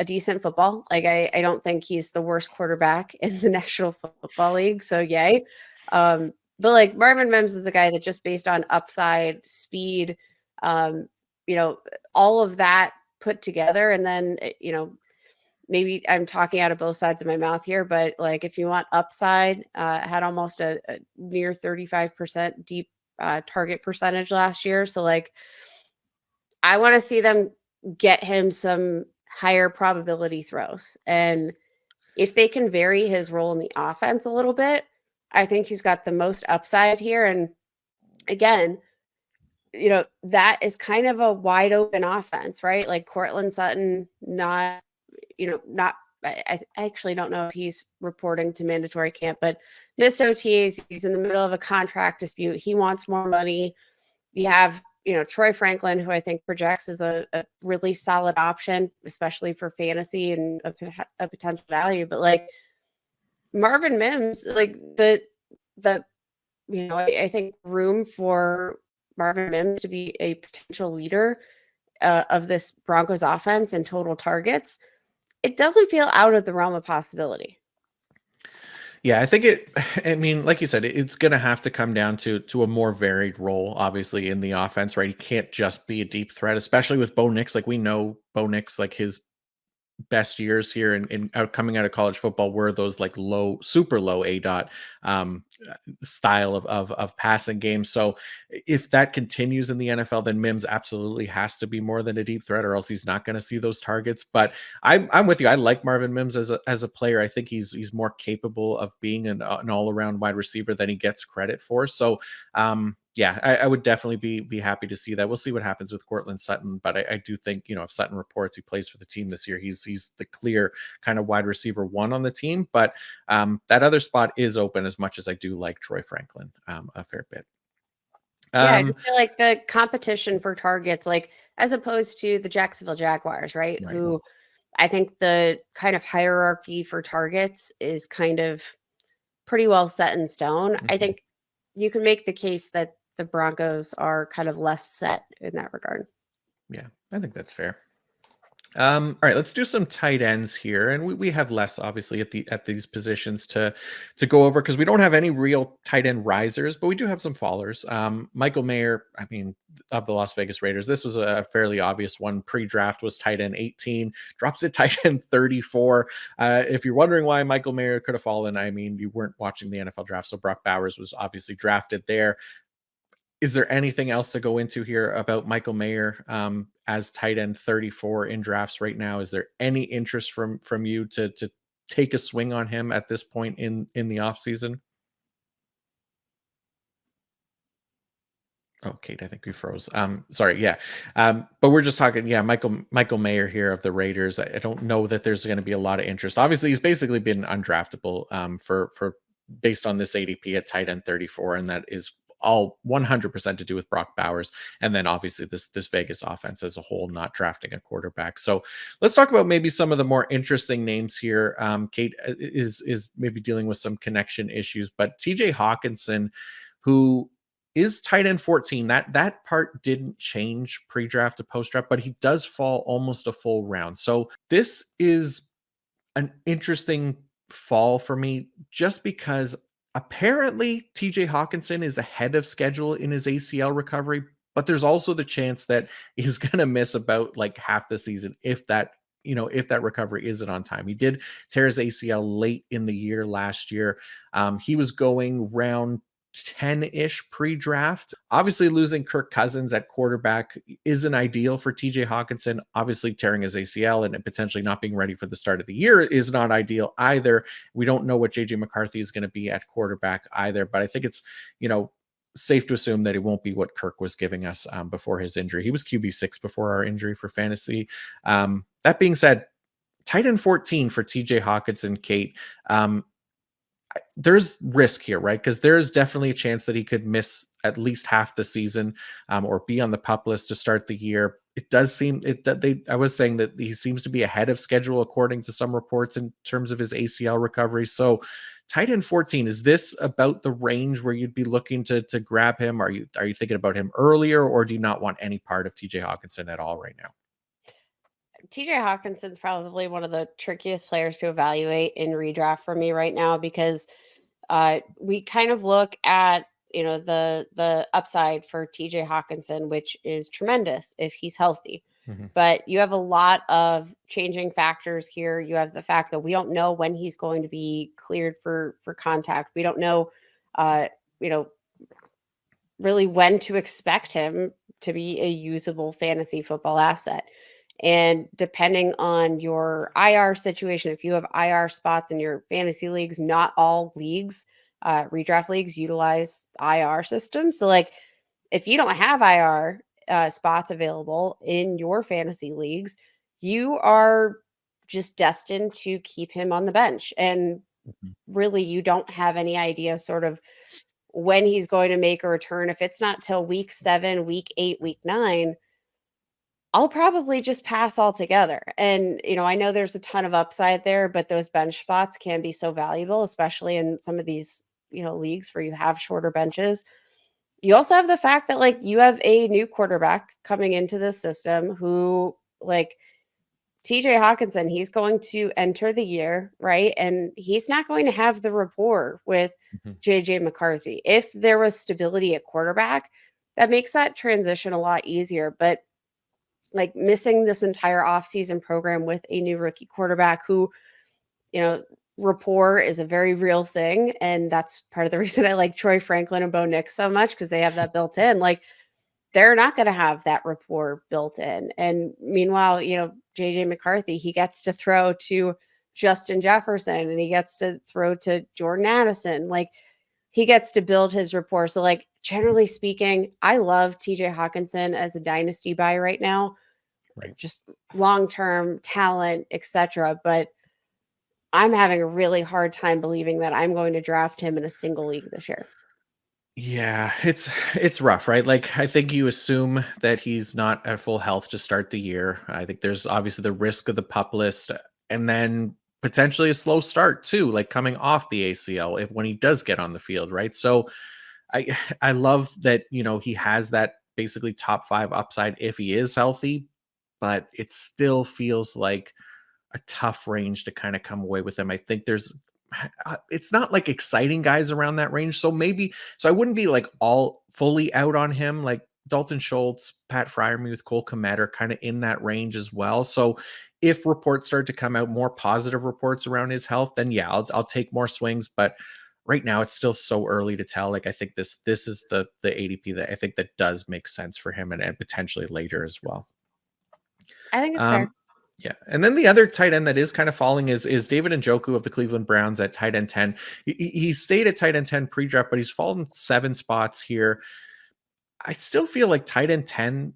decent football. Like I don't think he's the worst quarterback in the National Football League. So yay. But like Marvin Mims is a guy that just based on upside, speed, um, all of that put together, and then maybe I'm talking out of both sides of my mouth here, but like if you want upside, had almost a near 35% deep target percentage last year. So like I want to see them get him some higher probability throws. And if they can vary his role in the offense a little bit, I think he's got the most upside here. And again, that is kind of a wide open offense, right? Like Cortland Sutton, not I actually don't know if he's reporting to mandatory camp, but missed OTAs. He's in the middle of a contract dispute. He wants more money. You have, Troy Franklin, who I think projects as a really solid option, especially for fantasy and a potential value. But like Marvin Mims, like I think room for Marvin Mims to be a potential leader of this Broncos offense and total targets, it doesn't feel out of the realm of possibility. Yeah, I mean, like you said, it's going to have to come down to a more varied role, obviously, in the offense, right? He can't just be a deep threat, especially with Bo Nix. Like we know Bo Nix, like his best years here in coming out of college football were those like super low ADOT style of passing games. So if that continues in the NFL, then Mims absolutely has to be more than a deep threat, or else he's not going to see those targets. But I'm with you. I like Marvin Mims as a player. I think he's more capable of being an all around wide receiver than he gets credit for. So yeah, I would definitely be happy to see that. We'll see what happens with Cortland Sutton, but I do think, if Sutton reports he plays for the team this year, he's the clear kind of wide receiver one on the team. But that other spot is open, as much as I do like Troy Franklin a fair bit. Yeah, I just feel like the competition for targets, like as opposed to the Jacksonville Jaguars, right? Who I think the kind of hierarchy for targets is kind of pretty well set in stone. I think you can make the case that the Broncos are kind of less set in that regard. Yeah, I think that's fair. All right, let's do some tight ends here, and we have less obviously at these positions to go over, because we don't have any real tight end risers, but we do have some fallers. Michael Mayer, I mean, of the Las Vegas Raiders, this was a fairly obvious one. Pre-draft was tight end 18, drops to tight end 34. If you're wondering why Michael Mayer could have fallen, I mean, you weren't watching the NFL draft, so Brock Bowers was obviously drafted there. Is there anything else to go into here about Michael Mayer as tight end 34 in drafts right now? Is there any interest from you to take a swing on him at this point in the offseason? Oh, Kate, I think we froze. Sorry, yeah. But we're just talking, yeah, Michael Mayer here of the Raiders. I don't know that there's going to be a lot of interest. Obviously, he's basically been undraftable for based on this ADP at tight end 34, and that is all 100% to do with Brock Bowers, and then obviously this Vegas offense as a whole not drafting a quarterback. So let's talk about maybe some of the more interesting names here. Kate is maybe dealing with some connection issues, but TJ Hawkinson, who is tight end 14, that part didn't change pre-draft to post-draft, but he does fall almost a full round. So this is an interesting fall for me, just because apparently TJ Hawkinson is ahead of schedule in his ACL recovery, but there's also the chance that he's going to miss about like half the season if that recovery isn't on time. He did tear his ACL late in the year last year. He was going round 10-ish pre-draft. Obviously, losing Kirk Cousins at quarterback isn't ideal for TJ Hawkinson. Obviously, tearing his ACL and potentially not being ready for the start of the year is not ideal either. We don't know what JJ McCarthy is going to be at quarterback either, but I think it's, safe to assume that it won't be what Kirk was giving us before his injury. He was QB6 before our injury for fantasy. That being said, tight end 14 for TJ Hawkinson, Kate. there's risk here, right? Because there's definitely a chance that he could miss at least half the season, or be on the pup list to start the year. It does seem I was saying that he seems to be ahead of schedule according to some reports in terms of his ACL recovery. So tight end 14, is this about the range where you'd be looking to grab him? Are you thinking about him earlier, or do you not want any part of TJ Hawkinson at all right now? TJ Hawkinson's probably one of the trickiest players to evaluate in redraft for me right now because we kind of look at the upside for TJ Hawkinson, which is tremendous if he's healthy. Mhm. But you have a lot of changing factors here. You have the fact that we don't know when he's going to be cleared for contact. We don't know, uh, you know, really when to expect him to be a usable fantasy football asset. And depending on your IR situation, if you have IR spots in your fantasy leagues, not all leagues, redraft leagues utilize IR systems. So, like, if you don't have IR spots available in your fantasy leagues, you are just destined to keep him on the bench. And Mhm. really, you don't have any idea sort of when he's going to make a return. If it's not till week 7, week 8, week 9, I'll probably just pass altogether. And, I know there's a ton of upside there, but those bench spots can be so valuable, especially in some of these, leagues where you have shorter benches. You also have the fact that, like, you have a new quarterback coming into the system who, like, TJ Hawkinson, he's going to enter the year, right? And he's not going to have the rapport with Mhm. JJ McCarthy. If there was stability at quarterback, that makes that transition a lot easier. But like missing this entire offseason program with a new rookie quarterback who, you know, rapport is a very real thing. And that's part of the reason I like Troy Franklin and Bo Nix so much because they have that built in. Like, they're not going to have that rapport built in. And meanwhile, JJ McCarthy, he gets to throw to Justin Jefferson and he gets to throw to Jordan Addison. Like, he gets to build his rapport. So, like, generally speaking, I love TJ Hawkinson as a dynasty buy right now, Right. just long-term talent, etc. But I'm having a really hard time believing that I'm going to draft him in a single league this year. Yeah, it's rough, right? Like, I think you assume that he's not at full health to start the year. I think there's obviously the risk of the pup list, and then potentially a slow start too, like coming off the ACL if when he does get on the field, right? So I I love that, he has that basically top 5 upside if he is healthy, but it still feels like a tough range to kind of come away with him. I think there's it's not like exciting guys around that range. So I wouldn't be like all fully out on him. Like Dalton Schultz, Pat Fryermuth, Cole Kmet are kind of in that range as well. So if reports start to come out, more positive reports around his health, then yeah, I'll take more swings. But right now it's still so early to tell. Like, I think this is the ADP that I think that does make sense for him, and potentially later as well. I think it's Um, fair. yeah, and then the other tight end that is kind of falling is David Njoku of the Cleveland Browns at tight end 10. He stayed at tight end 10 pre-draft, but he's fallen 7 spots here. I still feel like tight end 10,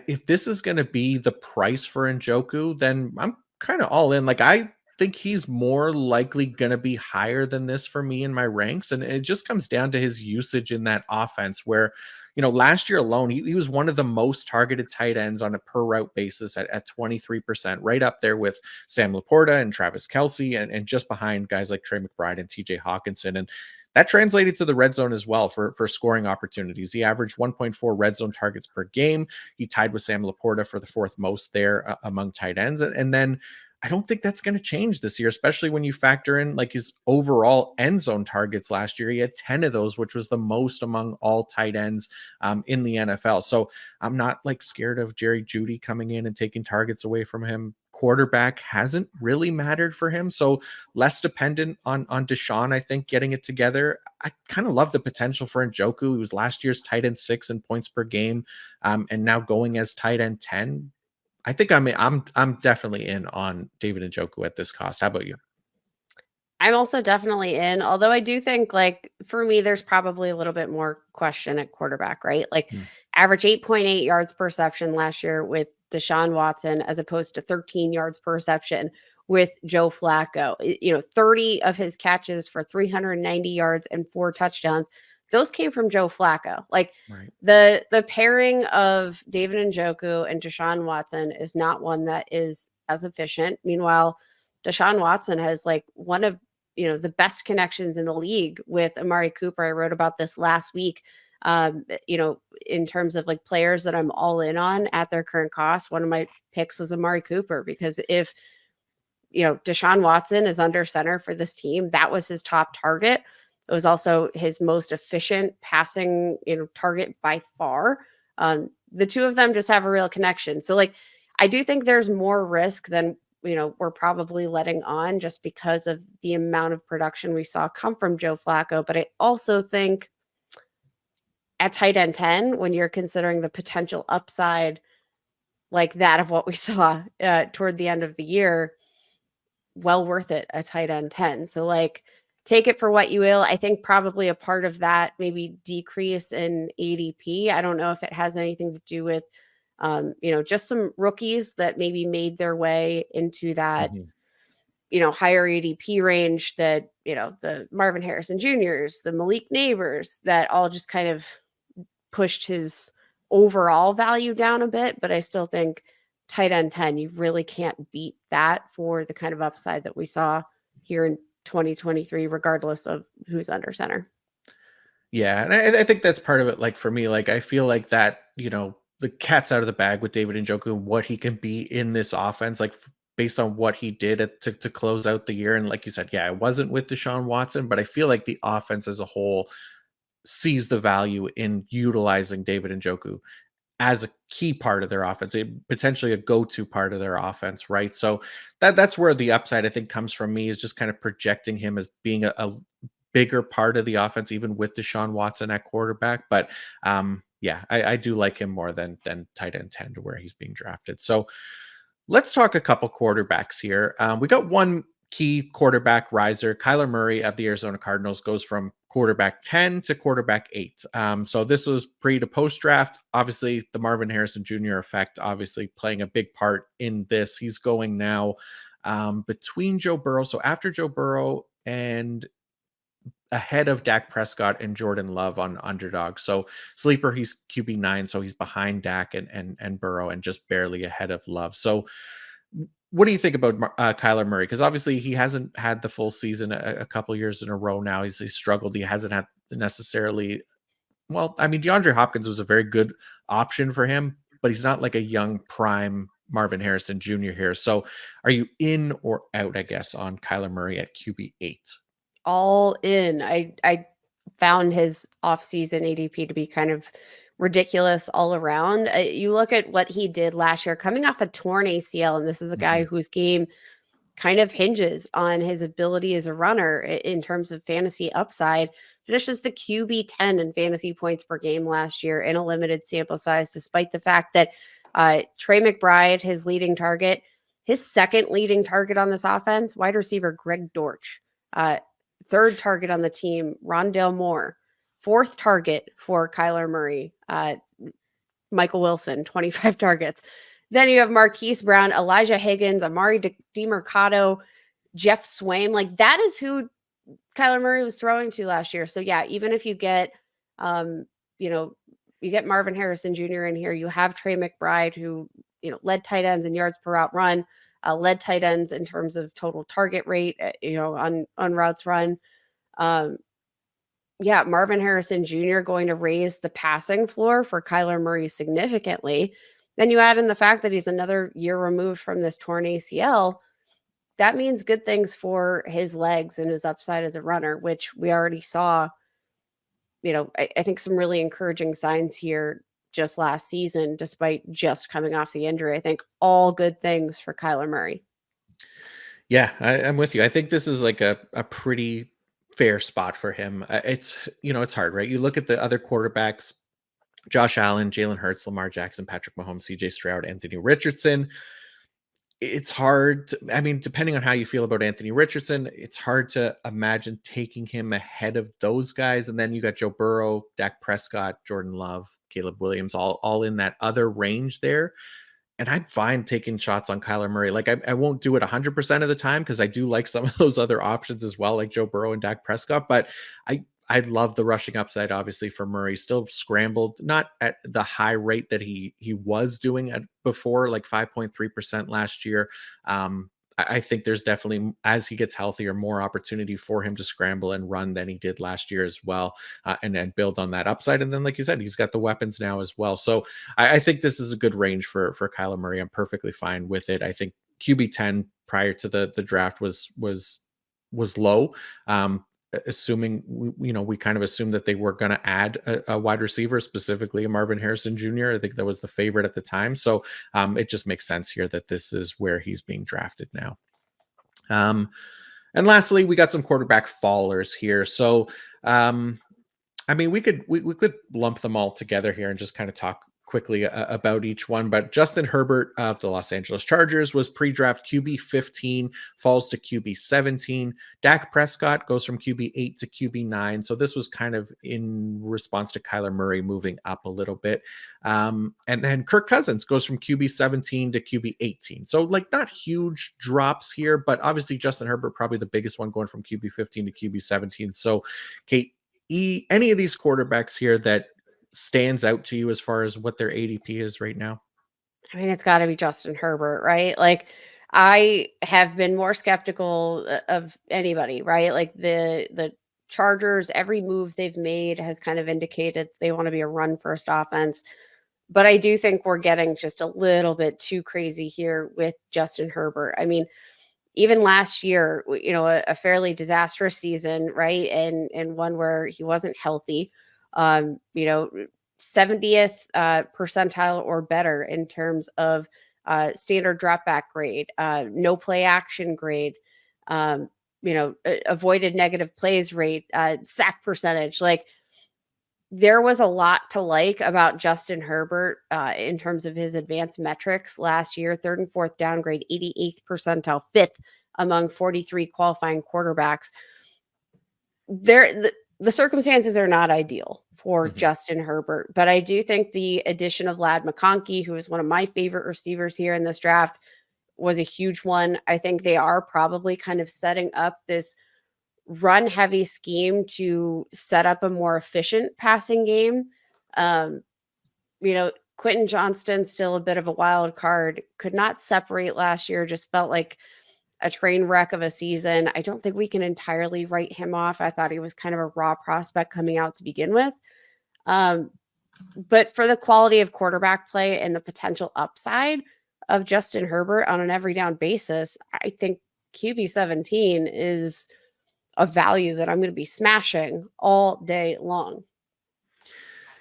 if this is going to be the price for Njoku, then I'm kind of all in. Like, I think he's more likely going to be higher than this for me in my ranks. And it just comes down to his usage in that offense where, last year alone, he was one of the most targeted tight ends on a per route basis at 23%, right up there with Sam Laporta and Travis Kelsey, and just behind guys like Trey McBride and TJ Hawkinson. And that translated to the red zone as well for scoring opportunities. He averaged 1.4 red zone targets per game. He tied with Sam Laporta for the 4th most there among tight ends. And then I don't think that's going to change this year, especially when you factor in like his overall end zone targets last year. He had 10 of those, which was the most among all tight ends in the NFL. So I'm not like scared of Jerry Jeudy coming in and taking targets away from him. Quarterback hasn't really mattered for him. So less dependent on Deshaun, I think, getting it together. I kind of love the potential for Njoku. He was last year's tight end 6 in points per game, and now going as tight end 10. I think I'm definitely in on David Njoku at this cost. How about you? I'm also definitely in, although I do think, like, for me, there's probably a little bit more question at quarterback, right? Like, Hmm. average 8.8 yards per reception last year with Deshaun Watson, as opposed to 13 yards per reception with Joe Flacco. 30 of his catches for 390 yards and 4 touchdowns, those came from Joe Flacco. Like Right. the pairing of David Njoku and Deshaun Watson is not one that is as efficient. Meanwhile, Deshaun Watson has like one of the best connections in the league with Amari Cooper. I wrote about this last week. In terms of like players that I'm all in on at their current cost, one of my picks was Amari Cooper, because if Deshaun Watson is under center for this team, that was his top target. It was also his most efficient passing target by far. The two of them just have a real connection. So like I do think there's more risk than we're probably letting on, just because of the amount of production we saw come from Joe Flacco. But I also think at tight end 10, when you're considering the potential upside like that of what we saw toward the end of the year, well worth it at tight end 10. So like take it for what you will. I think probably a part of that maybe decrease in ADP. I don't know if it has anything to do with just some rookies that maybe made their way into that, higher ADP range, that, the Marvin Harrison Juniors, the Malik Neighbors, that all just kind of pushed his overall value down a bit. But I still think tight end 10, you really can't beat that for the kind of upside that we saw here in 2023, regardless of who's under center. Yeah, and I think that's part of it. Like for me, like I feel like that, the cat's out of the bag with David Njoku and what he can be in this offense, like based on what he did to close out the year. And like you said, yeah, I wasn't with Deshaun Watson, but I feel like the offense as a whole sees the value in utilizing David Njoku as a key part of their offense, potentially a go-to part of their offense, right? So that's where the upside I think comes from me, is just kind of projecting him as being a bigger part of the offense, even with Deshaun Watson at quarterback. But yeah, I do like him more than tight end 10 to where he's being drafted. So let's talk a couple quarterbacks here. We got one key quarterback riser. Kyler Murray of the Arizona Cardinals goes from quarterback 10 to quarterback 8. So this was pre to post draft. Obviously, the Marvin Harrison Jr. effect, obviously playing a big part in this. He's going now between Joe Burrow. So after Joe Burrow and ahead of Dak Prescott and Jordan Love on underdog. So sleeper, he's QB9, so he's behind Dak and Burrow, and just barely ahead of Love. So what do you think about Kyler Murray? Because obviously he hasn't had the full season a couple years in a row now. He's struggled. He hasn't had necessarily. Well, I mean, DeAndre Hopkins was a very good option for him, but he's not like a young prime Marvin Harrison Jr. here. So are you in or out, I guess, on Kyler Murray at QB8? All in. I found his offseason ADP to be kind of ridiculous all around. You look at what he did last year, coming off a torn ACL, and this is a guy whose game kind of hinges on his ability as a runner in terms of fantasy upside. Finishes the QB10 in fantasy points per game last year in a limited sample size, despite the fact that Trey McBride, his leading target, his second leading target on this offense, wide receiver Greg Dortch. Third target on the team, Rondale Moore. Fourth target for Kyler Murray, Michael Wilson, 25 targets. Then you have Marquise Brown, Elijah Higgins, Amari DeMercado, Jeff Swaim. Like that is who Kyler Murray was throwing to last year. So yeah, even if you get, you get Marvin Harrison Jr. in here, you have Trey McBride, who, led tight ends in yards per route run, led tight ends in terms of total target rate, on routes run. Yeah, Marvin Harrison Jr. going to raise the passing floor for Kyler Murray significantly. Then you add in the fact that he's another year removed from this torn ACL. That means good things for his legs and his upside as a runner, which we already saw. I think some really encouraging signs here just last season, despite just coming off the injury. I think all good things for Kyler Murray. Yeah, I'm with you. I think this is like a pretty fair spot for him. It's hard, right? You look at the other quarterbacks: Josh Allen, Jalen Hurts, Lamar Jackson, Patrick Mahomes, CJ Stroud, Anthony Richardson. It's hard I mean, depending on how you feel about Anthony Richardson, it's hard to imagine taking him ahead of those guys. And then you got Joe Burrow, Dak Prescott, Jordan Love, Caleb Williams, all in that other range there. And I'm fine taking shots on Kyler Murray. Like I won't do it 100% of the time because I do like some of those other options as well, like Joe Burrow and Dak Prescott. But I love the rushing upside, obviously, for Murray. Still scrambled, not at the high rate that he was doing at before, like 5.3% last year. I think there's definitely, as he gets healthier, more opportunity for him to scramble and run than he did last year as well, and then build on that upside. And then, like you said, he's got the weapons now as well. So I think this is a good range for Kyler Murray. I'm perfectly fine with it. I think QB 10 prior to the draft was low. Assuming we kind of assumed that they were going to add a wide receiver, specifically a Marvin Harrison Jr. I think that was the favorite at the time. So it just makes sense here that this is where he's being drafted now. And lastly, we got some quarterback fallers here. So I mean, we could lump them all together here and just kind of talk quickly about each one. But Justin Herbert of the Los Angeles Chargers was pre-draft QB 15, falls to QB 17. Dak Prescott goes from QB 8 to QB 9. So this was kind of in response to Kyler Murray moving up a little bit. And then Kirk Cousins goes from QB 17 to QB 18. So like not huge drops here, but obviously Justin Herbert probably the biggest one going from QB 15 to QB 17. So Kate, any of these quarterbacks here that stands out to you as far as what their ADP is right now? I mean, it's got to be Justin Herbert, right? Like, I have been more skeptical of anybody, right? Like the Chargers, every move they've made has kind of indicated they want to be a run first offense. But I do think we're getting just a little bit too crazy here with Justin Herbert. I mean, even last year, a fairly disastrous season, right? And one where he wasn't healthy. 70th percentile or better in terms of standard drop back grade, no play action grade, avoided negative plays rate, sack percentage. Like, there was a lot to like about Justin Herbert in terms of his advanced metrics last year. Third and fourth downgrade, 88th percentile, fifth among 43 qualifying quarterbacks. The circumstances are not ideal for Justin Herbert, but I do think the addition of Ladd McConkey, who is one of my favorite receivers here in this draft, was a huge one. I think they are probably kind of setting up this run heavy scheme to set up a more efficient passing game. Quentin Johnston, still a bit of a wild card, could not separate last year, just felt like a train wreck of a season. I don't think we can entirely write him off. I thought he was kind of a raw prospect coming out to begin with. But for the quality of quarterback play and the potential upside of Justin Herbert on an every down basis, I think QB 17 is a value that I'm going to be smashing all day long.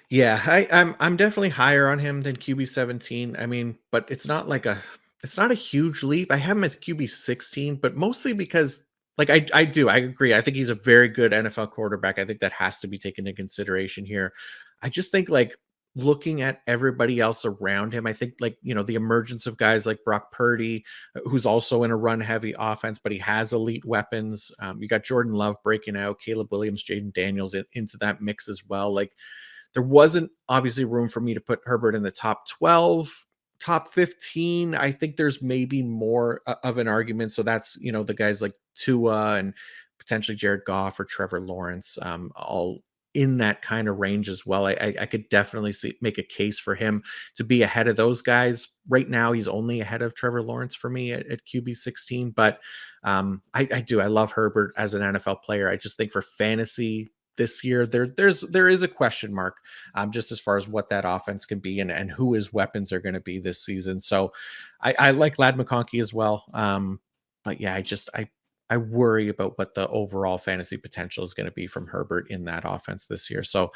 Yeah, I'm definitely higher on him than QB 17. I mean, but it's not a huge leap. I have him as QB 16, but mostly because like I agree. I think he's a very good NFL quarterback. I think that has to be taken into consideration here. I just think like looking at everybody else around him, I think like, the emergence of guys like Brock Purdy, who's also in a run heavy offense, but he has elite weapons. You got Jordan Love breaking out, Caleb Williams, Jaden Daniels into that mix as well. Like there wasn't obviously room for me to put Herbert in the top 12, top 15. I think there's maybe more of an argument. So that's, the guys like Tua and potentially Jared Goff or Trevor Lawrence, all in that kind of range as well. I could definitely make a case for him to be ahead of those guys. Right now, he's only ahead of Trevor Lawrence for me at QB 16. But I love Herbert as an NFL player. I just think for fantasy this year, there is a question mark just as far as what that offense can be and who his weapons are going to be this season. So I like Ladd McConkey as well. But yeah, I worry about what the overall fantasy potential is going to be from Herbert in that offense this year. So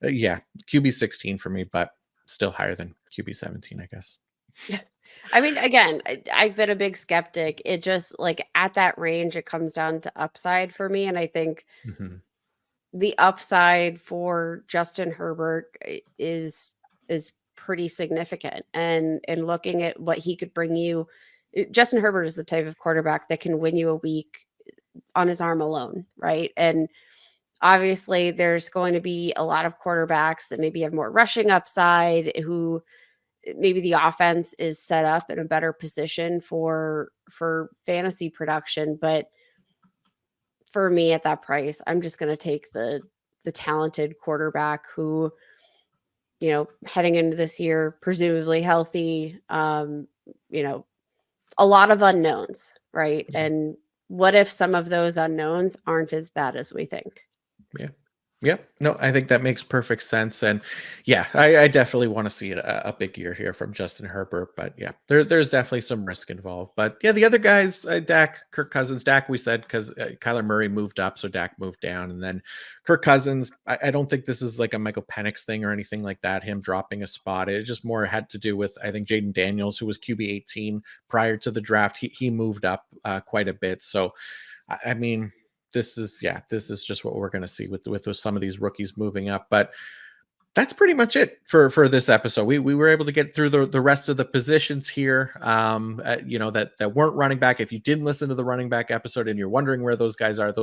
yeah, QB 16 for me, but still higher than QB 17, I guess. I mean, again, I've been a big skeptic. It just like at that range, it comes down to upside for me. And I think the upside for Justin Herbert is pretty significant. And looking at what he could bring you, Justin Herbert is the type of quarterback that can win you a week on his arm alone, right? And obviously there's going to be a lot of quarterbacks that maybe have more rushing upside who maybe the offense is set up in a better position for fantasy production. But for me at that price, I'm just going to take the talented quarterback who, heading into this year, presumably healthy, a lot of unknowns, right? Yeah. And what if some of those unknowns aren't as bad as we think? Yeah. Yep. No, I think that makes perfect sense. And yeah, I definitely want to see a big year here from Justin Herbert. But yeah, there's definitely some risk involved. But yeah, the other guys, Dak, Kirk Cousins, Dak, we said because Kyler Murray moved up, so Dak moved down. And then Kirk Cousins, I don't think this is like a Michael Penix thing or anything like that, him dropping a spot. It just more had to do with, I think, Jaden Daniels, who was QB 18 prior to the draft. He moved up quite a bit. So, I mean, this is just what we're going to see with some of these rookies moving up. But that's pretty much it for this episode. We were able to get through the rest of the positions here, that weren't running back. If you didn't listen to the running back episode and you're wondering where those guys are,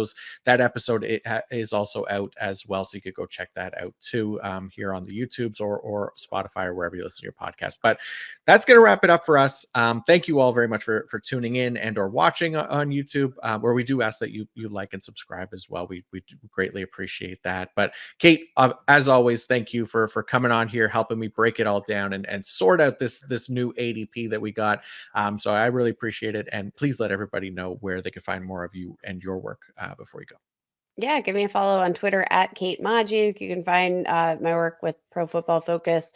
that episode is also out as well. So you could go check that out too, here on the YouTubes or Spotify or wherever you listen to your podcast. But that's going to wrap it up for us. Thank you all very much for tuning in and or watching on YouTube, where we do ask that you like and subscribe as well. We do greatly appreciate that. But Kate, as always, thank you for coming on here, helping me break it all down and sort out this new ADP that we got. So I really appreciate it. And please let everybody know where they can find more of you and your work before you go. Yeah, give me a follow on Twitter at Kate Magdziuk. You can find my work with Pro Football Focus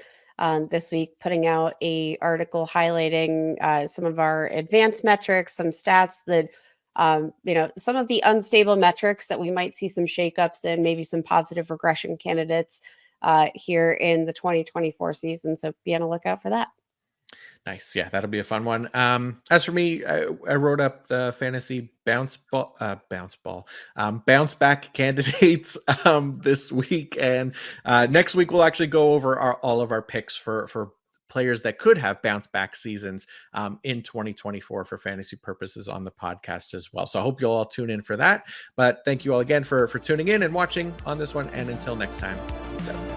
this week, putting out a article highlighting some of our advanced metrics, some stats that, some of the unstable metrics that we might see some shakeups in, maybe some positive regression candidates here in the 2024 season. So be on the lookout for that. Nice. Yeah, that'll be a fun one. As for me, I wrote up the fantasy bounce back candidates this week. And next week, we'll actually go over all of our picks for players that could have bounce back seasons in 2024 for fantasy purposes on the podcast as well. So I hope you'll all tune in for that. But thank you all again for tuning in and watching on this one. And until next time, peace out.